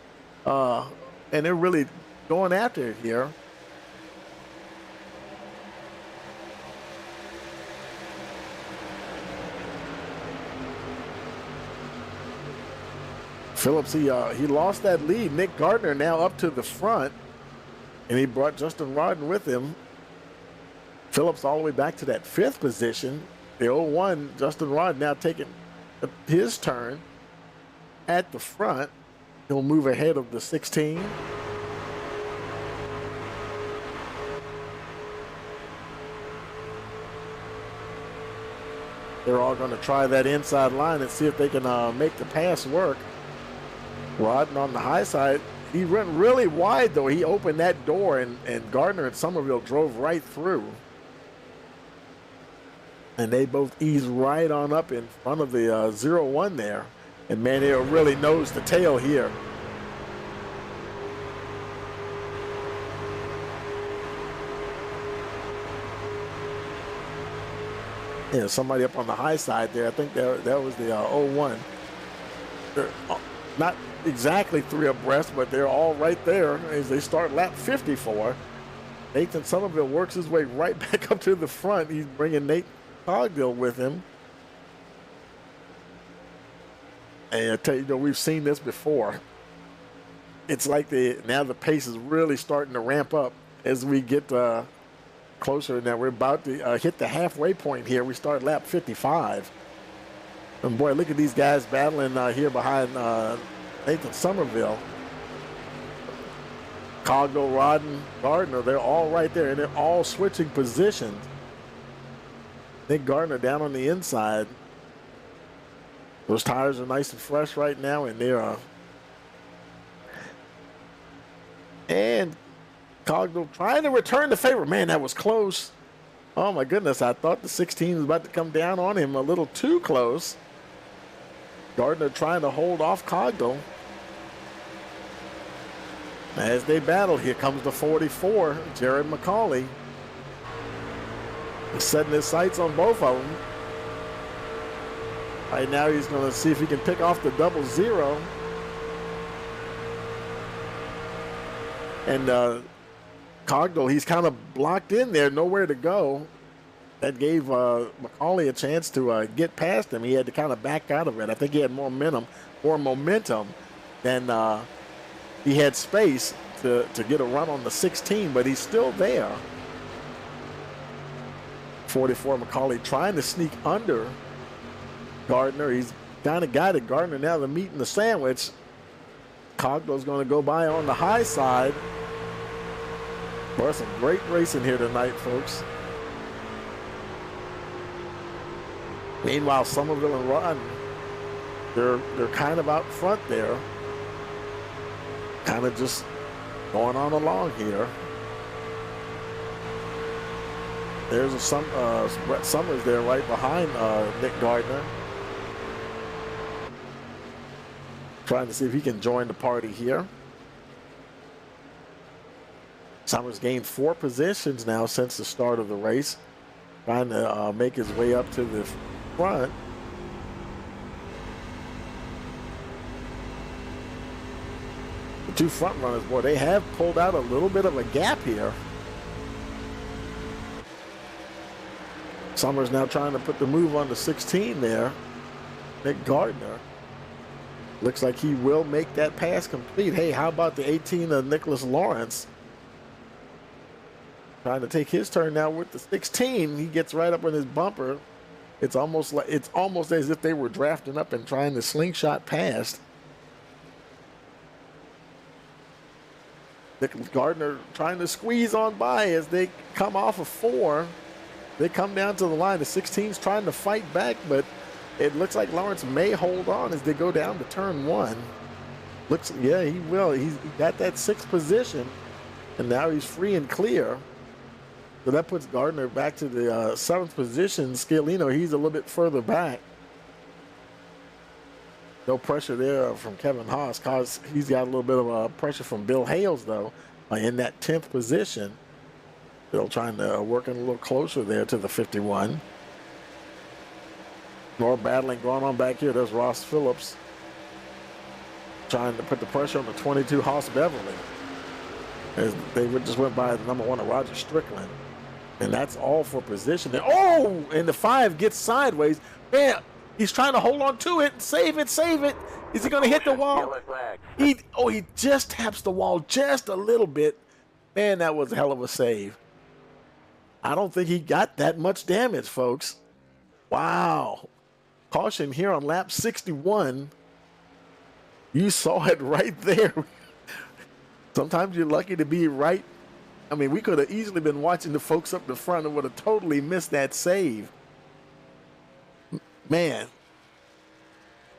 going after it here. Phillips, he lost that lead. Nick Gardner now up to the front, and he brought Justin Rodden with him. Phillips all the way back to that 5th position. The 01, Justin Rodden now taking his turn at the front. He'll move ahead of the 16. They're all going to try that inside line and see if they can make the pass work. Rodden on the high side. He went really wide, though. He opened that door, and Gardner and Somerville drove right through. And they both eased right on up in front of the 01 there. And, man, they'll really nose to tail here. Yeah, somebody up on the high side there. I think that was the 01. They're not exactly 3 abreast, but they're all right there as they start lap 54. Nathan Somerville works his way right back up to the front. He's bringing Nate Cogdill with him. And I tell you, we've seen this before. It's like now the pace is really starting to ramp up as we get closer. Now we're about to hit the halfway point here. We start lap 55. And boy, look at these guys battling here behind Nathan Somerville. Cogdill, Rodden, Gardner, they're all right there, and they're all switching positions. Nick Gardner down on the inside. Those tires are nice and fresh right now, and they're and Cogdill trying to return the favor. Man, that was close. Oh my goodness, I thought the 16 was about to come down on him a little too close. Gardner trying to hold off Cogdill. As they battle, here comes the 44, Jared McCauley. He's setting his sights on both of them. Right now he's going to see if he can pick off the 00. And Cogdill, he's kind of blocked in there, nowhere to go. That gave McCauley a chance to get past him. He had to kind of back out of it. I think he had more momentum than he had space to get a run on the 16, but he's still there. 44 McCauley trying to sneak under Gardner. He's kind of guided Gardner now the meat and the sandwich. Cogdell's going to go by on the high side. Boy, some great racing here tonight, folks. Meanwhile, Somerville and Ron, they're kind of out front there. Kind of just going on along here. There's Brett Summers there right behind Nick Gardner. Trying to see if he can join the party here. Summers gained 4 positions now since the start of the race. Trying to make his way up to the front. The 2 front runners, boy, they have pulled out a little bit of a gap here. Summers now trying to put the move on the 16 there. Nick Gardner. Looks like he will make that pass complete. Hey, how about the 18 of Nicholas Lawrence? Trying to take his turn now with the 16. He gets right up on his bumper. It's almost as if they were drafting up and trying to slingshot past. Nick Gardner trying to squeeze on by as they come off of 4. They come down to the line. The 16's trying to fight back, but it looks like Lawrence may hold on as they go down to turn 1. Yeah, he will. He got that 6th position, and now he's free and clear. So that puts Gardner back to the 7th position. Scalino, he's a little bit further back. No pressure there from Kevin Haas. He's got a little bit of pressure from Bill Hales, though, in that 10th position. Bill trying to work in a little closer there to the 51. More battling going on back here. There's Ross Phillips trying to put the pressure on the 22 Haas Beverly. As they just went by the number 1 of Roger Strickland. And that's all for position. Oh, and the 5 gets sideways. Man, he's trying to hold on to it. Save it, save it. Is he going to hit the wall? He just taps the wall just a little bit. Man, that was a hell of a save. I don't think he got that much damage, folks. Wow. Caution here on lap 61. You saw it right there. Sometimes you're lucky to be right. I mean, we could have easily been watching the folks up the front and would have totally missed that save. Man,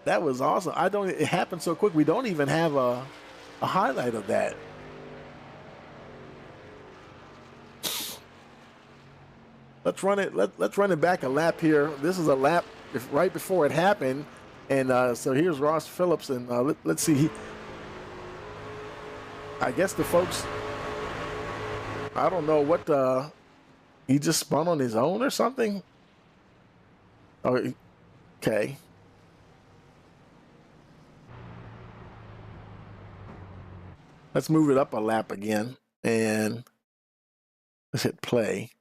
that was awesome. It happened so quick. We don't even have a highlight of that. Let's run it. Let's run it back a lap here. This is a lap right before it happened, and so here's Ross Phillips, and let's see. I guess the folks. I don't know what he just spun on his own or something. Oh, okay. Let's move it up a lap again, and let's hit play.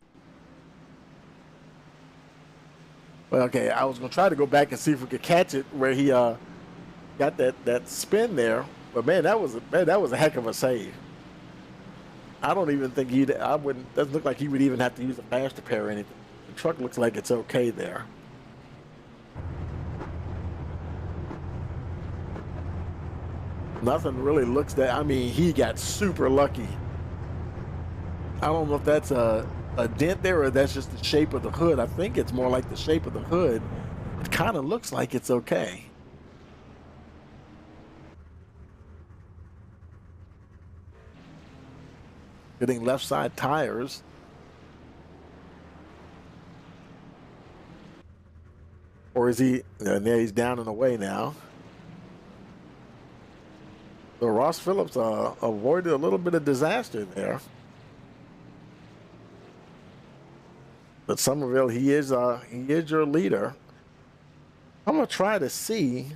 Well, okay, I was going to try to go back and see if we could catch it where he got that spin there. But man, that was a heck of a save. I don't even think doesn't look like he would even have to use a fast repair or anything. The truck looks like it's okay there. Nothing really looks that. I mean, he got super lucky. I don't know if that's a dent there or that's just the shape of the hood. I think it's more like the shape of the hood. It kind of looks like it's okay. Getting left side tires. Or is he? Yeah, he's down and away now. So Ross Phillips avoided a little bit of disaster there. But Somerville, he is your leader. I'm gonna try to see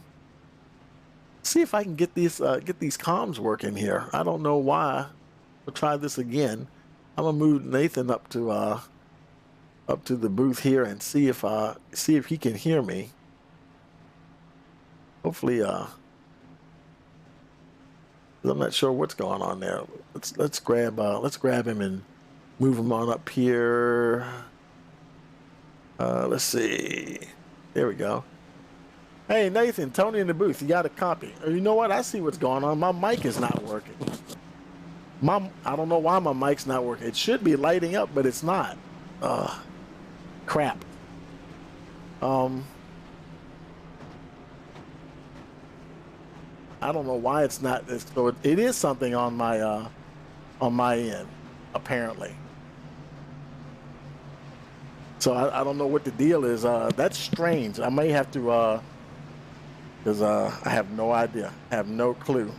if I can get these comms working here. I don't know why. We'll try this again. I'm gonna move Nathan up to the booth here and see if he can hear me. Hopefully, I'm not sure what's going on there. Let's grab him and move him on up here. Let's see. There we go. Hey, Nathan, Tony in the booth. You got a copy. You know what? I see what's going on. My mic is not working. I don't know why my mic's not working. It should be lighting up, but it's not. Crap. I don't know why it's not. So it is something on my end, apparently. So I don't know what the deal is. That's strange. I may have to, because I have no idea. I have no clue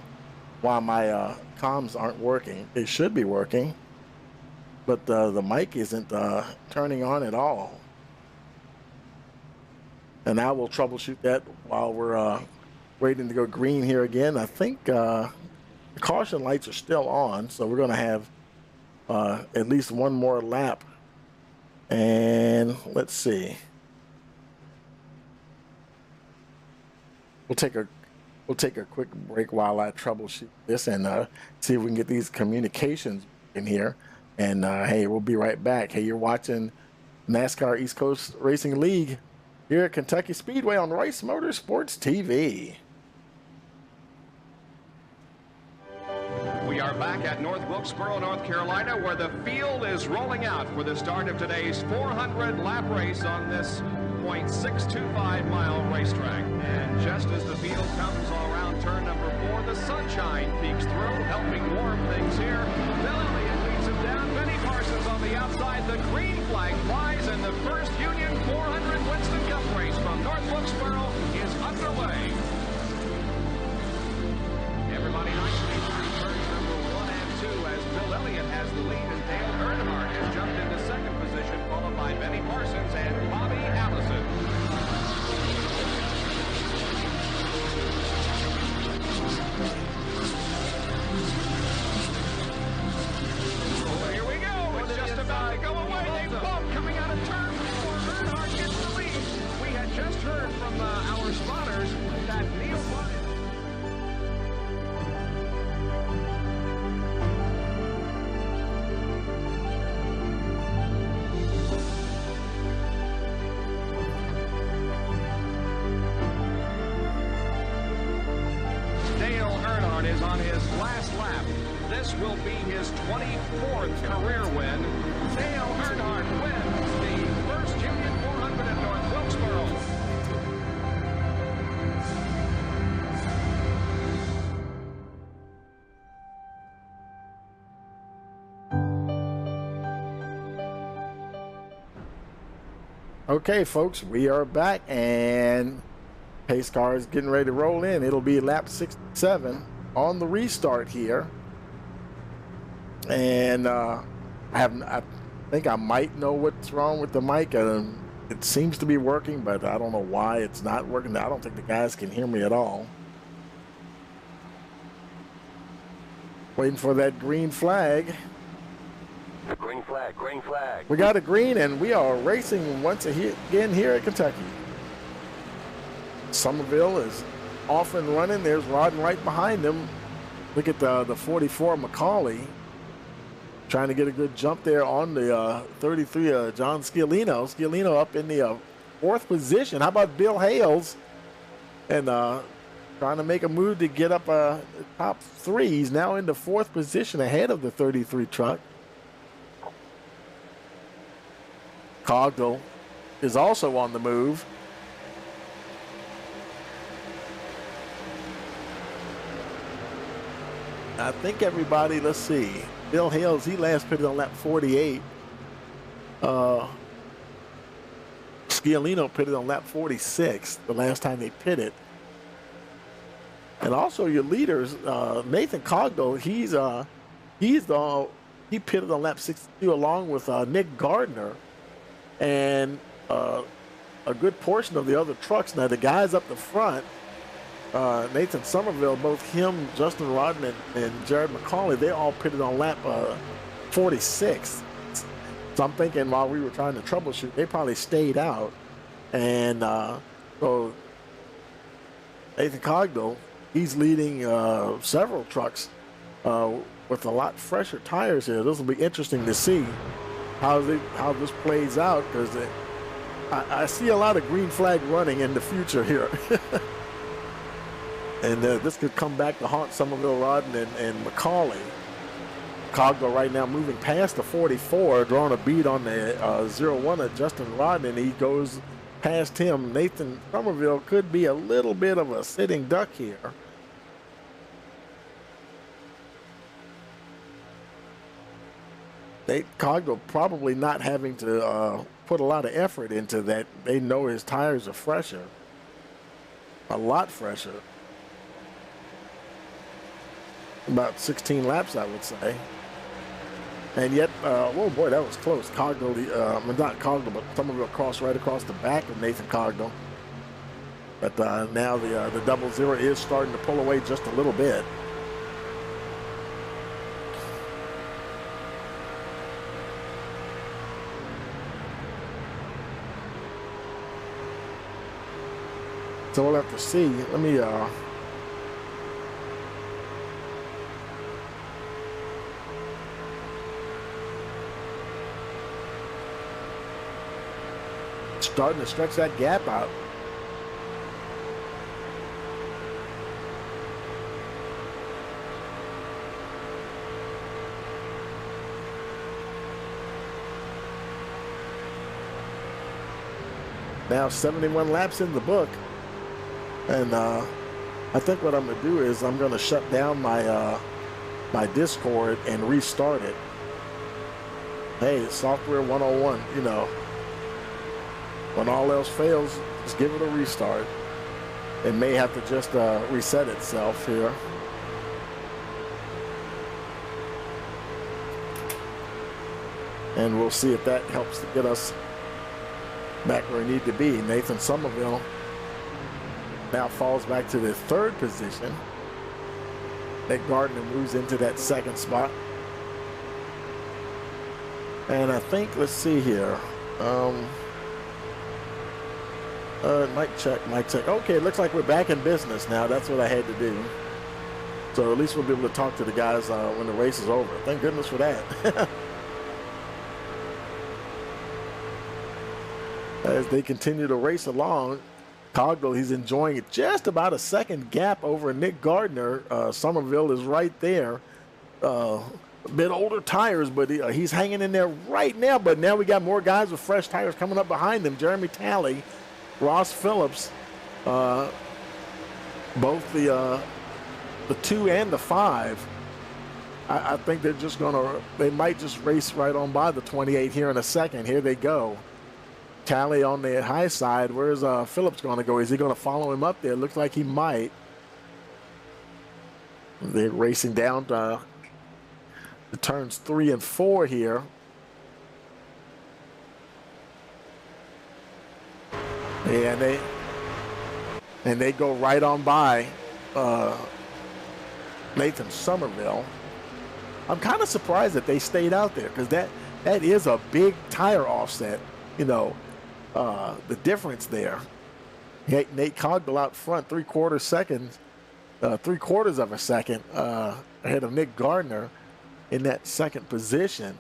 why my comms aren't working. They should be working, but the mic isn't turning on at all. And I will troubleshoot that while we're waiting to go green here again. I think the caution lights are still on, so we're going to have at least one more lap. And let's see. We'll take a quick break while I troubleshoot this and see if we can get these communications in here. And hey, we'll be right back. Hey, you're watching NASCAR East Coast Racing League here at Kentucky Speedway on Rice Motorsports TV. We are back at North Wilkesboro, North Carolina, where the field is rolling out for the start of today's 400-lap race on this .625-mile racetrack. And just as the field comes all around turn number 4, the sunshine peeks through, helping warm things here. Bill Elliott leads him down. Benny Parsons on the outside. The green flag flies, and the first Union 400 Winston Cup race from North Wilkesboro is underway. Everybody nicely through turns number 1 and 2 as Bill Elliott has the lead, and Dale Earnhardt has jumped into second position, followed by Benny Parsons and Bobby Allison. Oh, here we go. It's just about to go away. They bump coming out of turn 4. Earnhardt gets the lead. We had just heard from our spotters that Neil Bonnett. Is on his last lap. This will be his 24th career win. Dale Earnhardt wins the first Union 400 at North Wilkesboro. Okay, folks, we are back, and pace car is getting ready to roll in. It'll be lap 67 on the restart here. And I think I might know what's wrong with the mic. It seems to be working, but I don't know why it's not working. I don't think the guys can hear me at all. Waiting for that green flag. Green flag, green flag. We got a green, and we are racing once again here at Kentucky. Somerville is off and running. There's Rodden right behind him. Look at the 44 McCauley trying to get a good jump there on the 33 John Scalino. Scalino up in the 4th position. How about Bill Hales? And trying to make a move to get up top 3. He's now in the 4th position ahead of the 33 truck. Cogdell is also on the move. I think everybody, let's see. Bill Hales, he last pitted on lap 48. Scalino pitted on lap 46 the last time they pitted. And also your leaders, Nathan Cogdell, he pitted on lap 62 along with Nick Gardner and a good portion of the other trucks. Now the guys up the front, Nathan Somerville, both him, Justin Rodden, and Jared McCauley, they all pitted on lap 46. So I'm thinking while we were trying to troubleshoot, they probably stayed out. And so Nathan Cogdell, he's leading several trucks with a lot fresher tires here. This will be interesting to see how this plays out, because I see a lot of green flag running in the future here. And this could come back to haunt Somerville, Rodden, and McCauley. Cogdell right now moving past the 44, drawing a bead on the 01 of Justin Rodden, and he goes past him. Nathan Somerville could be a little bit of a sitting duck here. Nate Cogdell probably not having to put a lot of effort into that. They know his tires are fresher, a lot fresher. About 16 laps, I would say. And yet, oh boy, that was close. Cogdell, not Cogdell, but Somerville crossed right across the back of Nathan Cogdell. But now the 00 is starting to pull away just a little bit. So we'll have to see. Let me starting to stretch that gap out. Now 71 laps in the book. And I think what I'm going to do is I'm going to shut down my my Discord and restart it. Hey, software 101, you know. When all else fails, just give it a restart. It may have to just reset itself here. And we'll see if that helps to get us back where we need to be. Nathan Somerville now falls back to the third position. Nick Gardner moves into that second spot. And I think, let's see here. Mic check. Okay, it looks like we're back in business now. That's what I had to do. So at least we'll be able to talk to the guys when the race is over. Thank goodness for that. As they continue to race along, Cogdell, he's enjoying it. Just about a second gap over Nick Gardner. Somerville is right there. A bit older tires, but he's hanging in there right now. But now we got more guys with fresh tires coming up behind them. Jeremy Talley, Ross Phillips, both the 2 and the 5. I think they're just they might just race right on by the 28 here in a second. Here they go. Talley on the high side. Where's Phillips going to go? Is he going to follow him up there? Looks like he might. They're racing down to the turns 3 and 4 here. Yeah, and they go right on by Nathan Somerville. I'm kind of surprised that they stayed out there, because that is a big tire offset. You know, the difference there. Nate Cogdell out front, 3/4 seconds, 3/4 of a second ahead of Nick Gardner in that second position.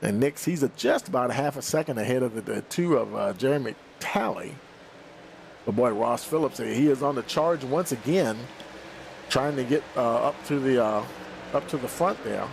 And he's just about a half a second ahead of the 2 of Jeremy Talley. But boy, Ross Phillips, he is on the charge once again, trying to get up to the front there.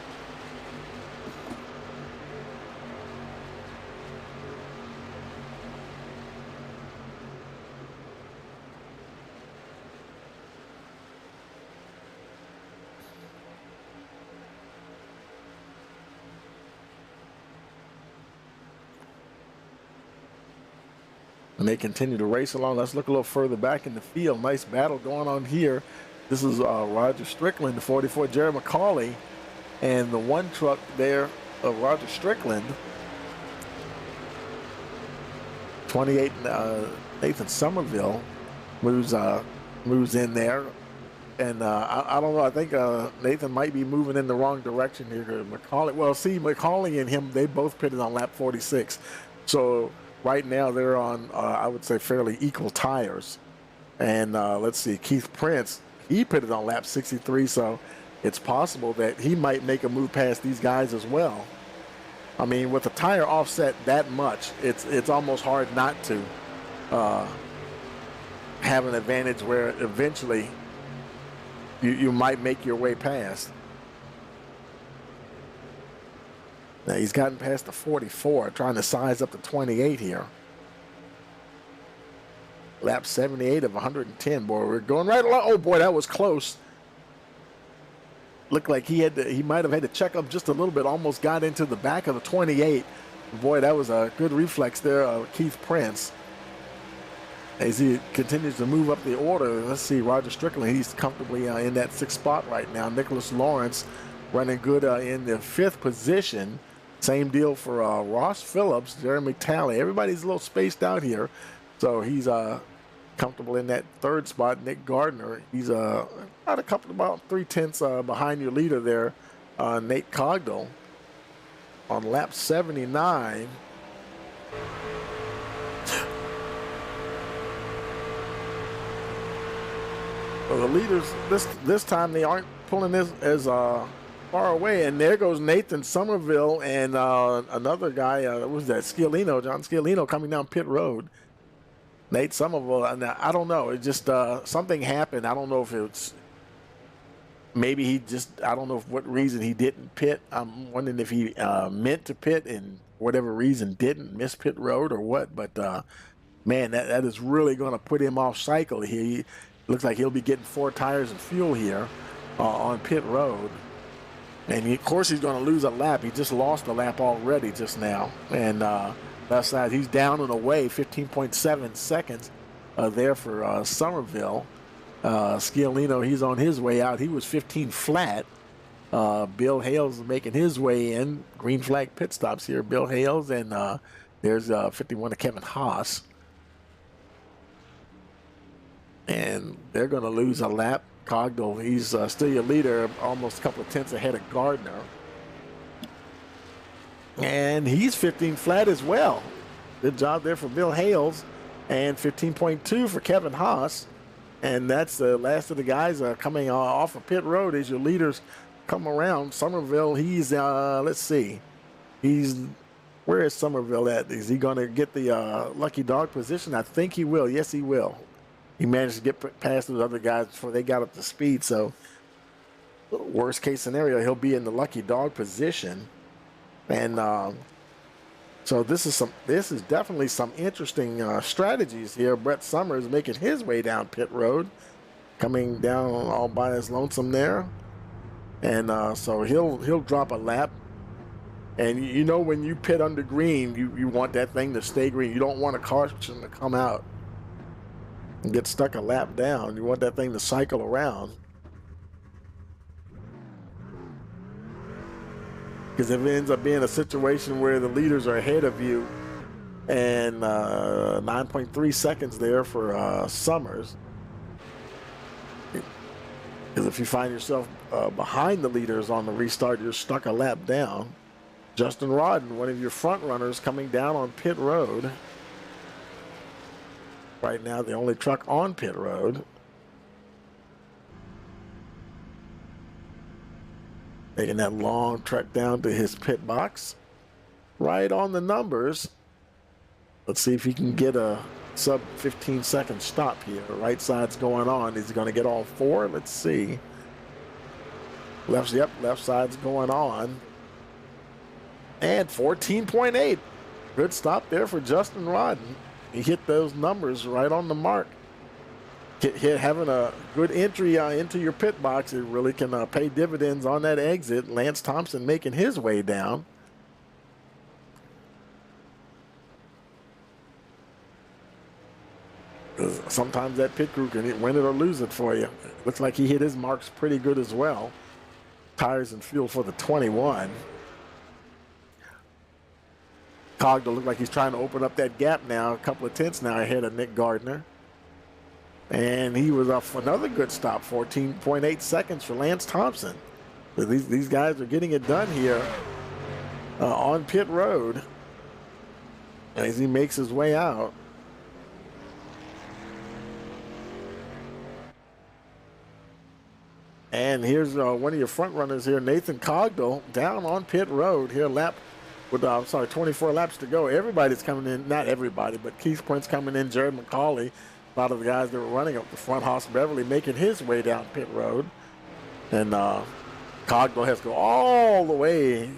And they continue to race along. Let's look a little further back in the field. Nice battle going on here. This is Roger Strickland, the 44, Jerry McCauley, and the 1 truck there of Roger Strickland. 28, Nathan Somerville moves in there. And I don't know. I think Nathan might be moving in the wrong direction here. McCauley. Well, see, McCauley and him, they both pitted on lap 46. So right now they're on, I would say, fairly equal tires. And let's see, Keith Prince, he pitted on lap 63. So it's possible that he might make a move past these guys as well. I mean, with the tire offset that much, it's almost hard not to have an advantage where eventually you might make your way past. Now he's gotten past the 44, trying to size up to 28 here. Lap 78 of 110. Boy, we're going right along. Oh boy, that was close. Looked like he might have had to check up just a little bit. Almost got into the back of the 28. Boy, that was a good reflex there, Keith Prince. As he continues to move up the order, let's see, Roger Strickland, he's comfortably in that 6th spot right now. Nicholas Lawrence running good in the 5th position. Same deal for Ross Phillips, Jeremy Talley. Everybody's a little spaced out here. So he's comfortable in that 3rd spot. Nick Gardner, he's about 3/10 behind your leader there, Nate Cogdell, on lap 79. Well, the leaders this time they aren't pulling this as far away, and there goes Nathan Somerville and another guy. What was that? John Sciolino coming down pit road. Nate Somerville. I don't know. It just something happened. I don't know if it's maybe he just. I don't know for what reason he didn't pit. I'm wondering if he meant to pit and whatever reason didn't miss pit road or what. But man, that is really going to put him off cycle. He looks like he'll be getting 4 tires of fuel here on pit road. And of course he's going to lose a lap. He just lost a lap already just now. And left side, he's down and away, 15.7 seconds there for Somerville. Sciolino, he's on his way out. He was 15 flat. Bill Hales making his way in. Green flag pit stops here. Bill Hales, and there's 51 to Kevin Haas. And they're going to lose a lap. Cogdell, he's still your leader, almost a couple of tenths ahead of Gardner. And he's 15 flat as well. Good job there for Bill Hales. And 15.2 for Kevin Haas. And that's the last of the guys coming off of pit road as your leaders come around. Somerville, he's, let's see. Where is Somerville at? Is he going to get the lucky dog position? I think he will. Yes, he will. He managed to get past those other guys before they got up to speed. So, worst case scenario, he'll be in the lucky dog position. And so this is definitely some interesting strategies here. Brett Summers making his way down pit road, coming down all by his lonesome there. And so he'll drop a lap. And you know when you pit under green, you want that thing to stay green. You don't want a caution to come out and get stuck a lap down. You want that thing to cycle around. Because if it ends up being a situation where the leaders are ahead of you and 9.3 seconds there for Summers. Because if you find yourself behind the leaders on the restart, you're stuck a lap down. Justin Rodden, one of your front runners, coming down on pit road. Right now, the only truck on pit road. Making that long trek down to his pit box. Right on the numbers. Let's see if he can get a sub 15-second stop here. Right side's going on. Is he going to get all 4? Let's see. Left side's going on. And 14.8. Good stop there for Justin Rodden. He hit those numbers right on the mark. Having a good entry into your pit box, it really can pay dividends on that exit. Lance Thompson making his way down. Sometimes that pit crew can win it or lose it for you. Looks like he hit his marks pretty good as well. Tires and fuel for the 21. Cogdell looked like he's trying to open up that gap now. A couple of tenths now ahead of Nick Gardner. And he was off another good stop, 14.8 seconds for Lance Thompson. So these guys are getting it done here on pit road as he makes his way out. And here's one of your front runners here, Nathan Cogdell, down on pit road here, lap with, I'm sorry, 24 laps to go. Everybody's coming in, not everybody, but Keith Prince coming in, Jared McCauley, a lot of the guys that were running up the front, Haas Beverly making his way down pit road. And Cogdell has to go all the way,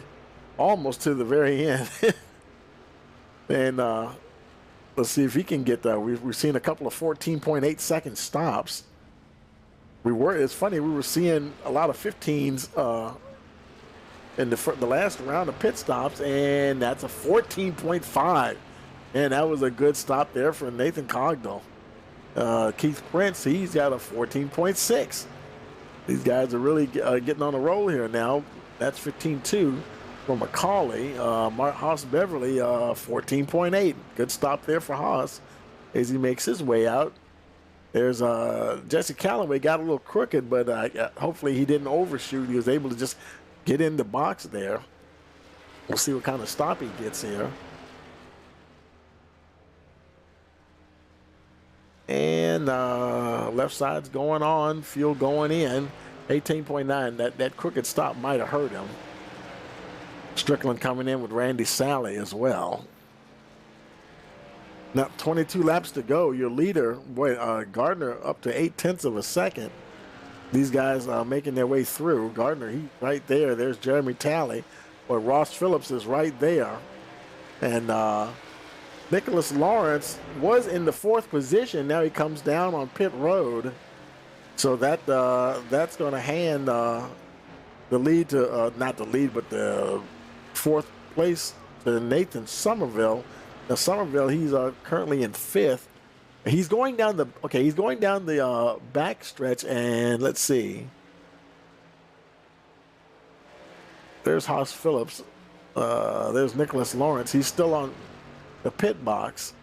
almost to the very end. And let's see if he can get that. We've seen a couple of 14.8 second stops. It's funny, we were seeing a lot of 15s in the last round of pit stops, and that's a 14.5. And that was a good stop there for Nathan Cogdell. Keith Prince, he's got a 14.6. These guys are really getting on a roll here now. That's 15.2 for McCauley. Haas Beverly, 14.8. Good stop there for Haas as he makes his way out. There's Jesse Callaway got a little crooked, but hopefully he didn't overshoot. He was able to just get in the box there. We'll see what kind of stop he gets here. And left side's going on, fuel going in. 18.9. That crooked stop might have hurt him. Strickland coming in with Randy Sally as well. Now, 22 laps to go. Your leader, Gardner, up to 0.8 of a second. These guys making their way through. Gardner, he right there. There's Jeremy Talley. But Ross Phillips is right there. And Nicholas Lawrence was in the 4th position. Now he comes down on pit road. So that's going to hand the lead to, not the lead, but the 4th place to Nathan Somerville. Now Somerville, he's currently in 5th. He's going down the back stretch, and let's see. There's Haas Phillips. There's Nicholas Lawrence. He's still on the pit box.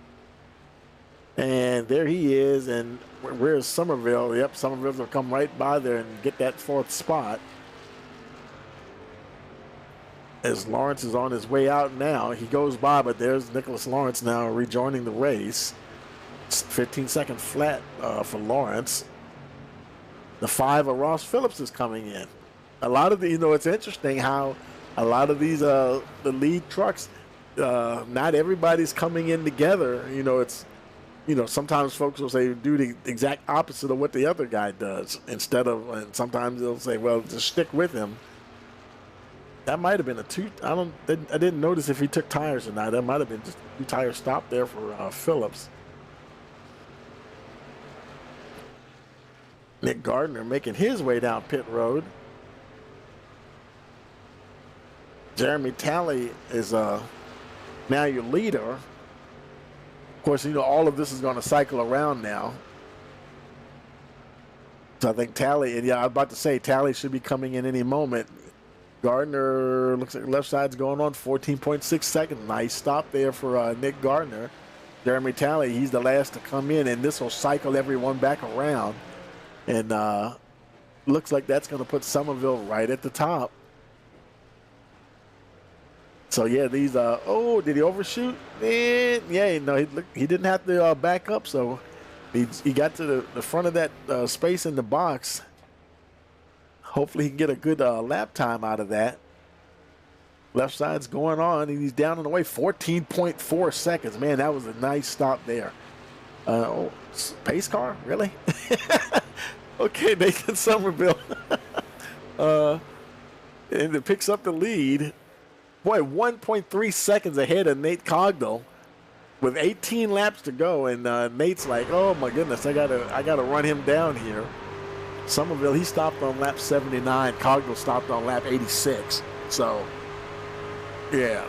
And there he is. And where's Somerville? Yep, Somerville's will come right by there and get that 4th spot. As Lawrence is on his way out now. He goes by, but there's Nicholas Lawrence now rejoining the race. 15-second flat for Lawrence. The 5 of Ross Phillips is coming in. A lot of it's interesting how a lot of these the lead trucks, not everybody's coming in together. Sometimes folks will say do the exact opposite of what the other guy does and sometimes they'll say, well, just stick with him. That might have been I didn't notice if he took tires or not. That might have been just a 2-tire stop there for Phillips. Nick Gardner making his way down pit road. Jeremy Talley is now your leader. Of course, all of this is going to cycle around now. So I think Talley, and I was about to say Talley should be coming in any moment. Gardner looks like left side's going on 14.6 seconds. Nice stop there for Nick Gardner. Jeremy Talley, he's the last to come in, and this will cycle everyone back around. And looks like that's going to put Somerville right at the top. So, yeah, these, did he overshoot? Yeah, no, he didn't have to back up, so he got to the front of that space in the box. Hopefully he can get a good lap time out of that. Left side's going on, and he's down and away, 14.4 seconds. Man, that was a nice stop there. Pace car? Really? Okay, Nathan Somerville. And it picks up the lead. Boy, 1.3 seconds ahead of Nate Cogdell with 18 laps to go. And Nate's like, oh, my goodness, I gotta run him down here. Somerville, he stopped on lap 79. Cogdell stopped on lap 86. So, yeah.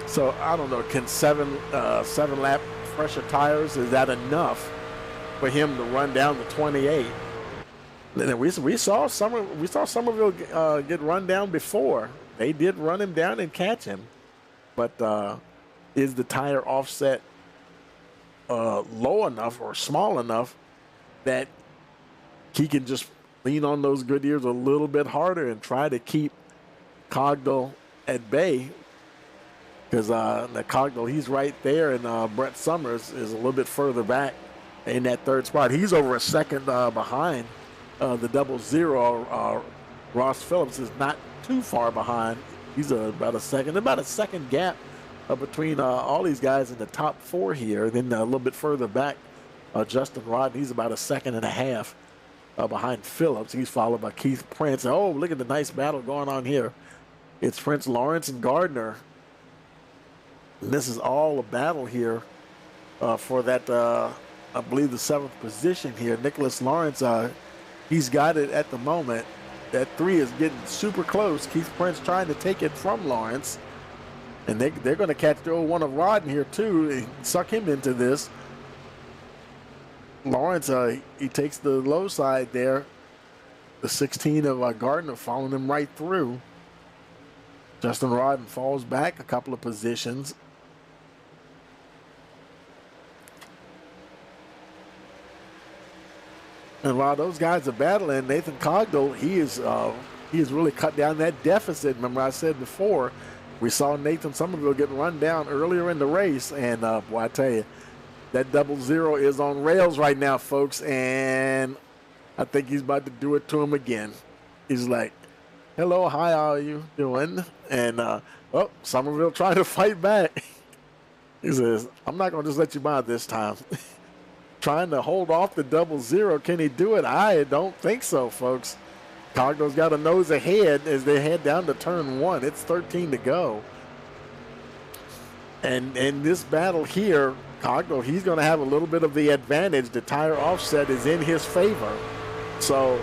So, I don't know. Can seven lap fresher tires, is that enough for him to run down to 28? And we saw Somerville get run down before. They did run him down and catch him. But is the tire offset low enough or small enough that he can just lean on those Goodyears a little bit harder and try to keep Cogdell at bay? Because Cogdell, he's right there, and Brett Summers is a little bit further back in that 3rd spot. He's over a second behind the 00. Ross Phillips is not too far behind He's about a second gap between all these guys in the top 4 here. Then a little bit further back, Justin Rodden, he's about a second and a half behind Phillips. He's followed by Keith Prince. Oh, look at the nice battle going on here. It's Prince, Lawrence, and Gardner. And this is all a battle here for that, I believe, the 7th position here. Nicholas Lawrence, he's got it at the moment. That 3 is getting super close. Keith Prince trying to take it from Lawrence. And they're going to catch the old one of Rodden here, too, and suck him into this. Lawrence, he takes the low side there. The 16 of Gardner following him right through. Justin Rodden falls back a couple of positions. And while those guys are battling, Nathan Cogdell, he has really cut down that deficit. Remember I said before, we saw Nathan Somerville get run down earlier in the race, and boy, I tell you, that 00 is on rails right now, folks, and I think he's about to do it to him again. He's like, hello, hi, how are you doing? And, Somerville trying to fight back. He says, I'm not going to just let you by this time. Trying to hold off the 00. Can he do it? I don't think so, folks. Cogdell's got a nose ahead as they head down to turn 1. It's 13 to go. And in this battle here, Cogdell, he's going to have a little bit of the advantage. The tire offset is in his favor. So,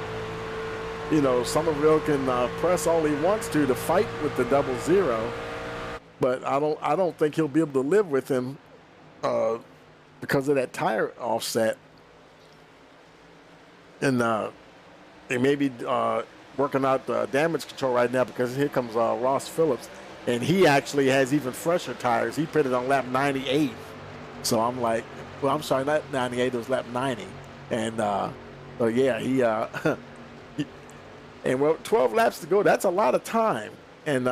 Somerville can press all he wants to fight with the 00. But I don't think he'll be able to live with him because of that tire offset. And they may be working out damage control right now because here comes Ross Phillips. And he actually has even fresher tires. He pitted on lap 98. So I'm like, well, I'm sorry, not 98, it was lap 90. And so yeah, and 12 laps to go, that's a lot of time. And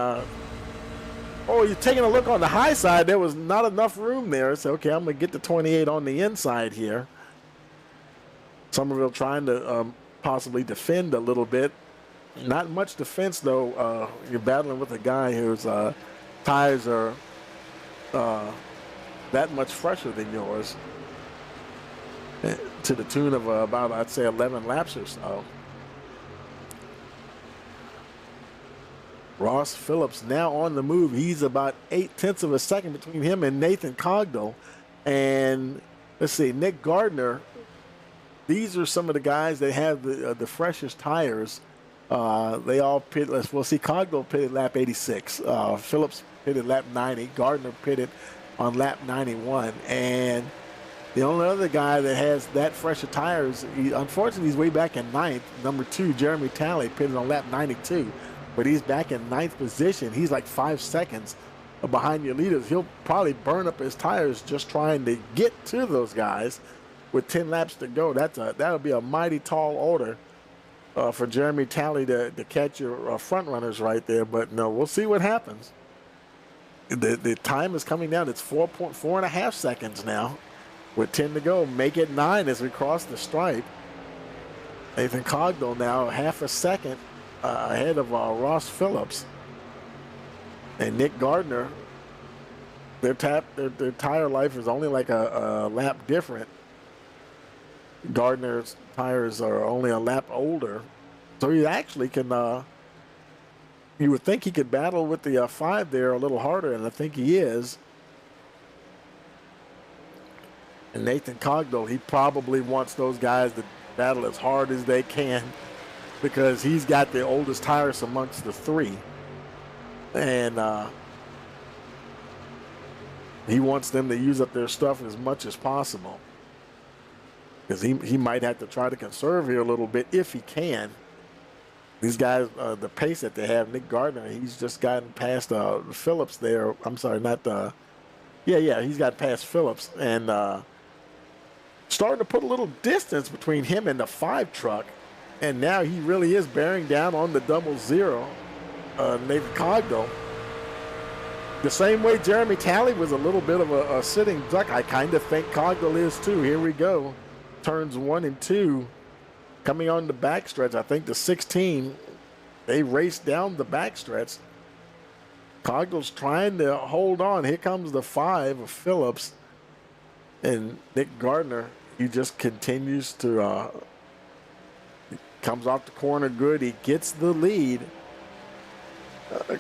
you're taking a look on the high side, there was not enough room there. So okay, I'm gonna get the 28 on the inside here. Somerville trying to possibly defend a little bit. Not much defense though. You're battling with a guy whose tires are that much fresher than yours, to the tune of about, I'd say, 11 laps or so. Ross Phillips now on the move. He's about 0.8 of a second between him and Nathan Cogdell. And let's see, Nick Gardner. These are some of the guys that have the freshest tires. They all pit. We'll see. Cogdell pitted lap 86. Phillips pitted lap 90. Gardner pitted on lap 91. And the only other guy that has that fresher tires, unfortunately, he's way back in 9th. Number 2, Jeremy Talley, pitted on lap 92. But he's back in 9th position. He's like 5 seconds behind your leaders. He'll probably burn up his tires just trying to get to those guys with 10 laps to go. That'll be a mighty tall order for Jeremy Talley to catch your front runners right there. But no, we'll see what happens. The time is coming down. It's 4.5 seconds now with 10 to go. Make it 9 as we cross the stripe. Nathan Cogdell now half a second ahead of Ross Phillips. And Nick Gardner, their tire life is only like a lap different. Gardner's tires are only a lap older. So he actually can, you would think he could battle with the 5 there a little harder, and I think he is. And Nathan Cogdell, he probably wants those guys to battle as hard as they can because he's got the oldest tires amongst the 3. And he wants them to use up their stuff as much as possible because he might have to try to conserve here a little bit if he can. These guys, the pace that they have, Nick Gardner, he's just gotten past Phillips there. I'm sorry, not he's got past Phillips and starting to put a little distance between him and the 5 truck. And now he really is bearing down on the 00, Nathan Cogdell. The same way Jeremy Talley was a little bit of a sitting duck, I kind of think Cogdell is too. Here we go. Turns 1 and 2. Coming on the backstretch, I think the 16, they raced down the backstretch. Cogdell's trying to hold on. Here comes the 5 of Phillips. And Nick Gardner, he just continues to, comes off the corner good. He gets the lead.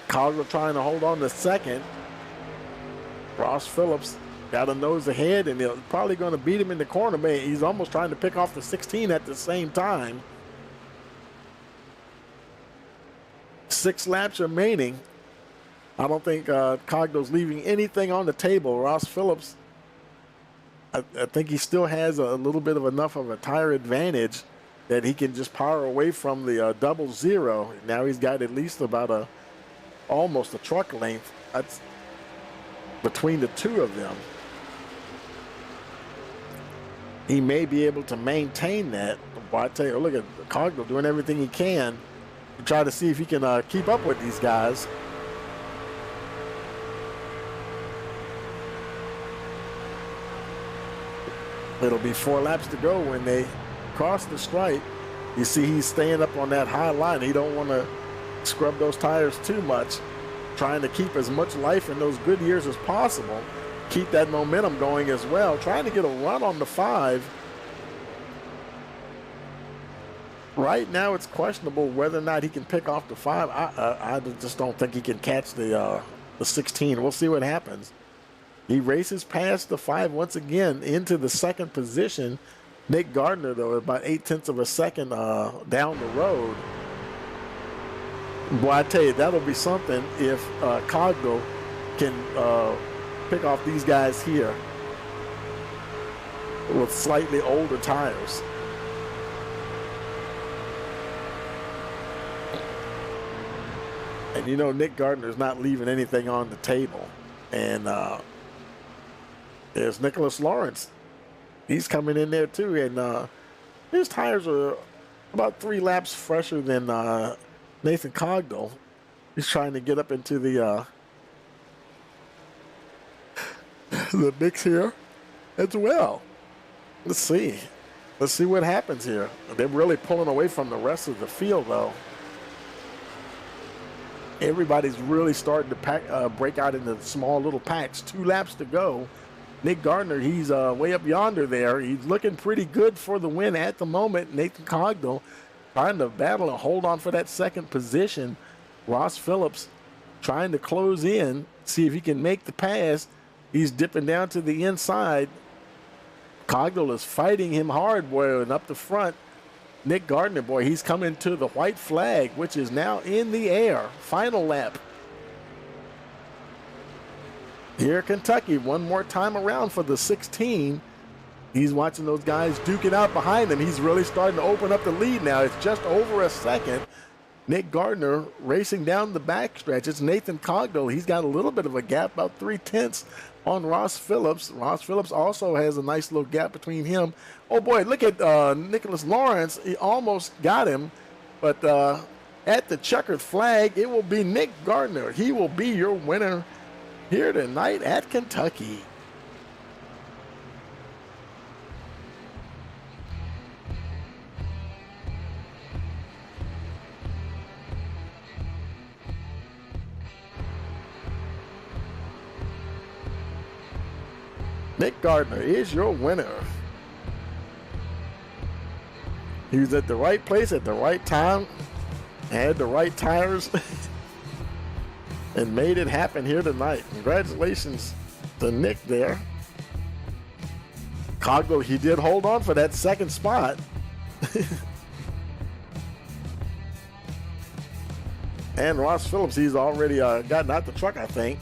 Cogdell trying to hold on to second. Ross Phillips got a nose ahead, and they're probably going to beat him in the corner. Man, he's almost trying to pick off the 16 at the same time. 6 laps remaining. I don't think Cogdell's leaving anything on the table. Ross Phillips, I think he still has a little bit of enough of a tire advantage that he can just power away from the 00. Now he's got at least about almost a truck length. That's between the two of them. He may be able to maintain that. But I tell you, look at Cogdell doing everything he can to try to see if he can keep up with these guys. It'll be 4 laps to go when they cross the stripe. You see he's staying up on that high line. He don't want to scrub those tires too much, trying to keep as much life in those good years as possible. Keep that momentum going as well. Trying to get a run on the 5. Right now it's questionable whether or not he can pick off the 5. I just don't think he can catch the 16. We'll see what happens. He races past the 5 once again into the second position. Nick Gardner, though, about 0.8 of a second down the road. Boy, I tell you, that'll be something if Cogdell can pick off these guys here with slightly older tires. And you know, Nick Gardner's not leaving anything on the table. And there's Nicholas Lawrence. He's coming in there too, and his tires are about 3 laps fresher than Nathan Cogdell. He's trying to get up into the mix here as well. Let's see what happens here. They're really pulling away from the rest of the field, though. Everybody's really starting to break out into small little packs. 2 laps to go. Nick Gardner, he's way up yonder there. He's looking pretty good for the win at the moment. Nathan Cogdell trying to battle and hold on for that second position. Ross Phillips trying to close in, see if he can make the pass. He's dipping down to the inside. Cogdell is fighting him hard, boy, and up the front. Nick Gardner, boy, he's coming to the white flag, which is now in the air. Final lap. Here, Kentucky, one more time around for the 16. He's watching those guys duking out behind him. He's really starting to open up the lead now. It's just over a second. Nick Gardner racing down the backstretch. It's Nathan Cogdell. He's got a little bit of a gap, about 0.3 on Ross Phillips. Ross Phillips also has a nice little gap between him. Oh, boy, look at Nicholas Lawrence. He almost got him, but at the checkered flag, it will be Nick Gardner. He will be your winner here tonight at Kentucky. Nick Gardner is your winner. He was at the right place at the right time, had the right tires, and made it happen here tonight. Congratulations to Nick there. Cogdell, he did hold on for that second spot. And Ross Phillips, he's already gotten out the truck, I think.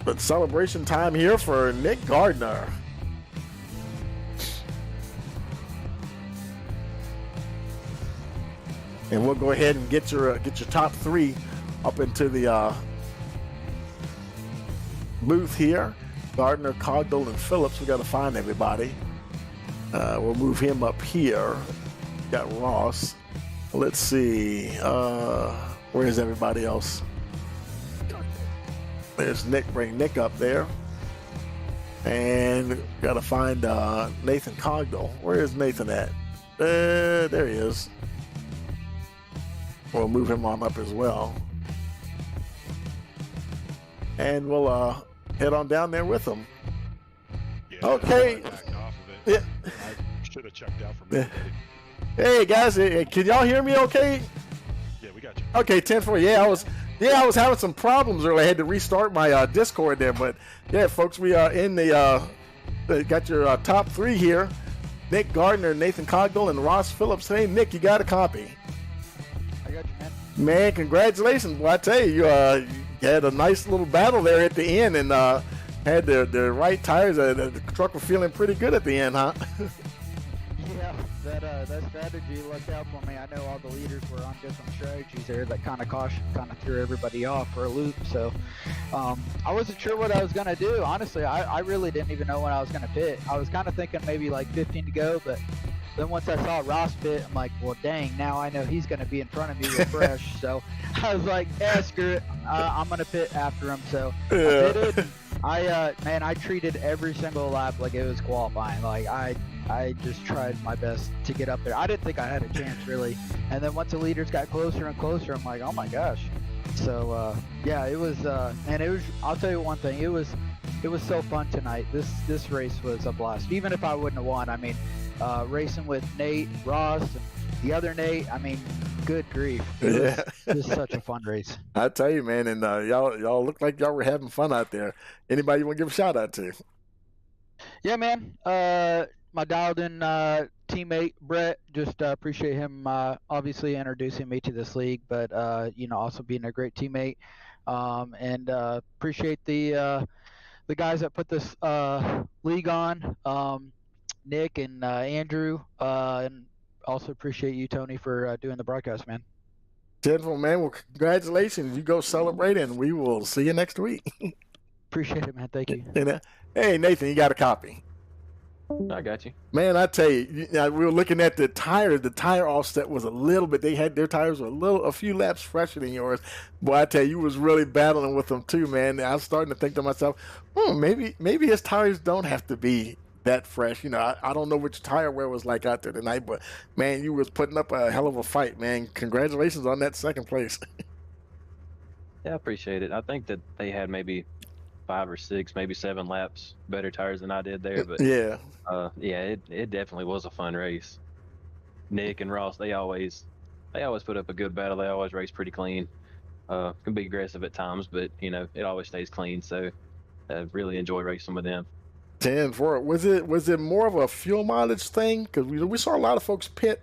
But celebration time here for Nick Gardner. And we'll go ahead and get your top 3 up into the booth here. Gardner, Cogdell, and Phillips. We got to find everybody. We'll move him up here. Got Ross. Let's see. Where is everybody else? There's Nick. Bring Nick up there. And got to find Nathan Cogdell. Where is Nathan at? There he is. We'll move him on up as well. and we'll head on down there with them. Yeah, Okay. I backed off of it. Yeah. I should have checked out from everybody. Hey guys, can y'all hear me okay? Yeah, we got you. Okay, 10-4. I was having some problems earlier. I had to restart my Discord there, but yeah, folks, we are in got your top three here. Nick Gardner, Nathan Cogdill, and Ross Phillips. Hey, Nick, you got a copy? I got you, man. Man, congratulations. Well, I tell you, you had a nice little battle there at the end and had the right tires. The truck was feeling pretty good at the end, huh? Yeah, that strategy looked out for me. I know all the leaders were on different strategies there that kind of threw everybody off for a loop. So I wasn't sure what I was going to do. Honestly, I really didn't even know when I was going to pit. I was kind of thinking maybe like 15 to go, but then once I saw Ross pit, I'm like, well, dang, now I know he's going to be in front of me with fresh. So I was like, yeah, screw it. I'm going to pit after him. So I pitted. I treated every single lap like it was qualifying. Like I just tried my best to get up there. I didn't think I had a chance really. And then once the leaders got closer and closer, I'm like, oh my gosh. So yeah, it was and it was, I'll tell you one thing, it was so fun tonight. This race was a blast. Even if I wouldn't have won, I mean, racing with Nate, Ross, and the other Nate, I mean, good grief. It was such a fun race. I tell you, man, and y'all looked like y'all were having fun out there. Anybody you want to give a shout out to? Yeah, man. My dialed-in teammate Brett, just appreciate him obviously introducing me to this league, but also being a great teammate, and appreciate the guys that put this league on, Nick and Andrew, and also appreciate you, Tony, for doing the broadcast, man. Gentlemen, man, well, congratulations. You go celebrate, and we will see you next week. Appreciate it, man. Thank you. And, hey, Nathan, you got a copy? I got you. Man, I tell you, we were looking at the tires. The tire offset was a little bit. Their tires were a few laps fresher than yours. Boy, I tell you was really battling with them too, man. I was starting to think to myself, maybe his tires don't have to be that fresh. I don't know what your tire wear was like out there tonight, but man, you was putting up a hell of a fight, man. Congratulations on that second place. Yeah, I appreciate it. I think that they had maybe 5 or 6, maybe 7 laps better tires than I did there, but yeah, it definitely was a fun race. Nick and Ross, they always put up a good battle. They always race pretty clean. Can be aggressive at times, but it always stays clean. So I really enjoy racing with them. 10-4. Was it more of a fuel mileage thing? Because we saw a lot of folks pit.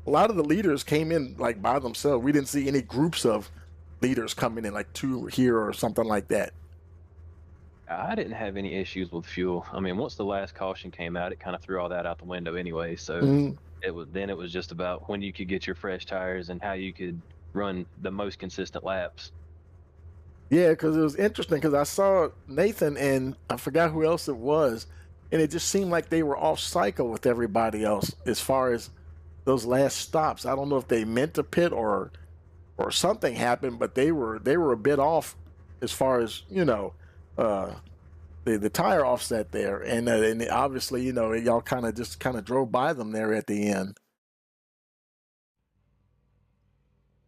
A lot of the leaders came in like by themselves. We didn't see any groups of leaders coming in like 2 here or something like that. I didn't have any issues with fuel. I mean, once the last caution came out, it kind of threw all that out the window anyway. So it was just about when you could get your fresh tires and how you could run the most consistent laps. Yeah, because it was interesting because I saw Nathan and I forgot who else it was, and it just seemed like they were off cycle with everybody else as far as those last stops. I don't know if they meant to pit or something happened, but they were a bit off as far as the tire offset there, and obviously y'all kind of drove by them there at the end.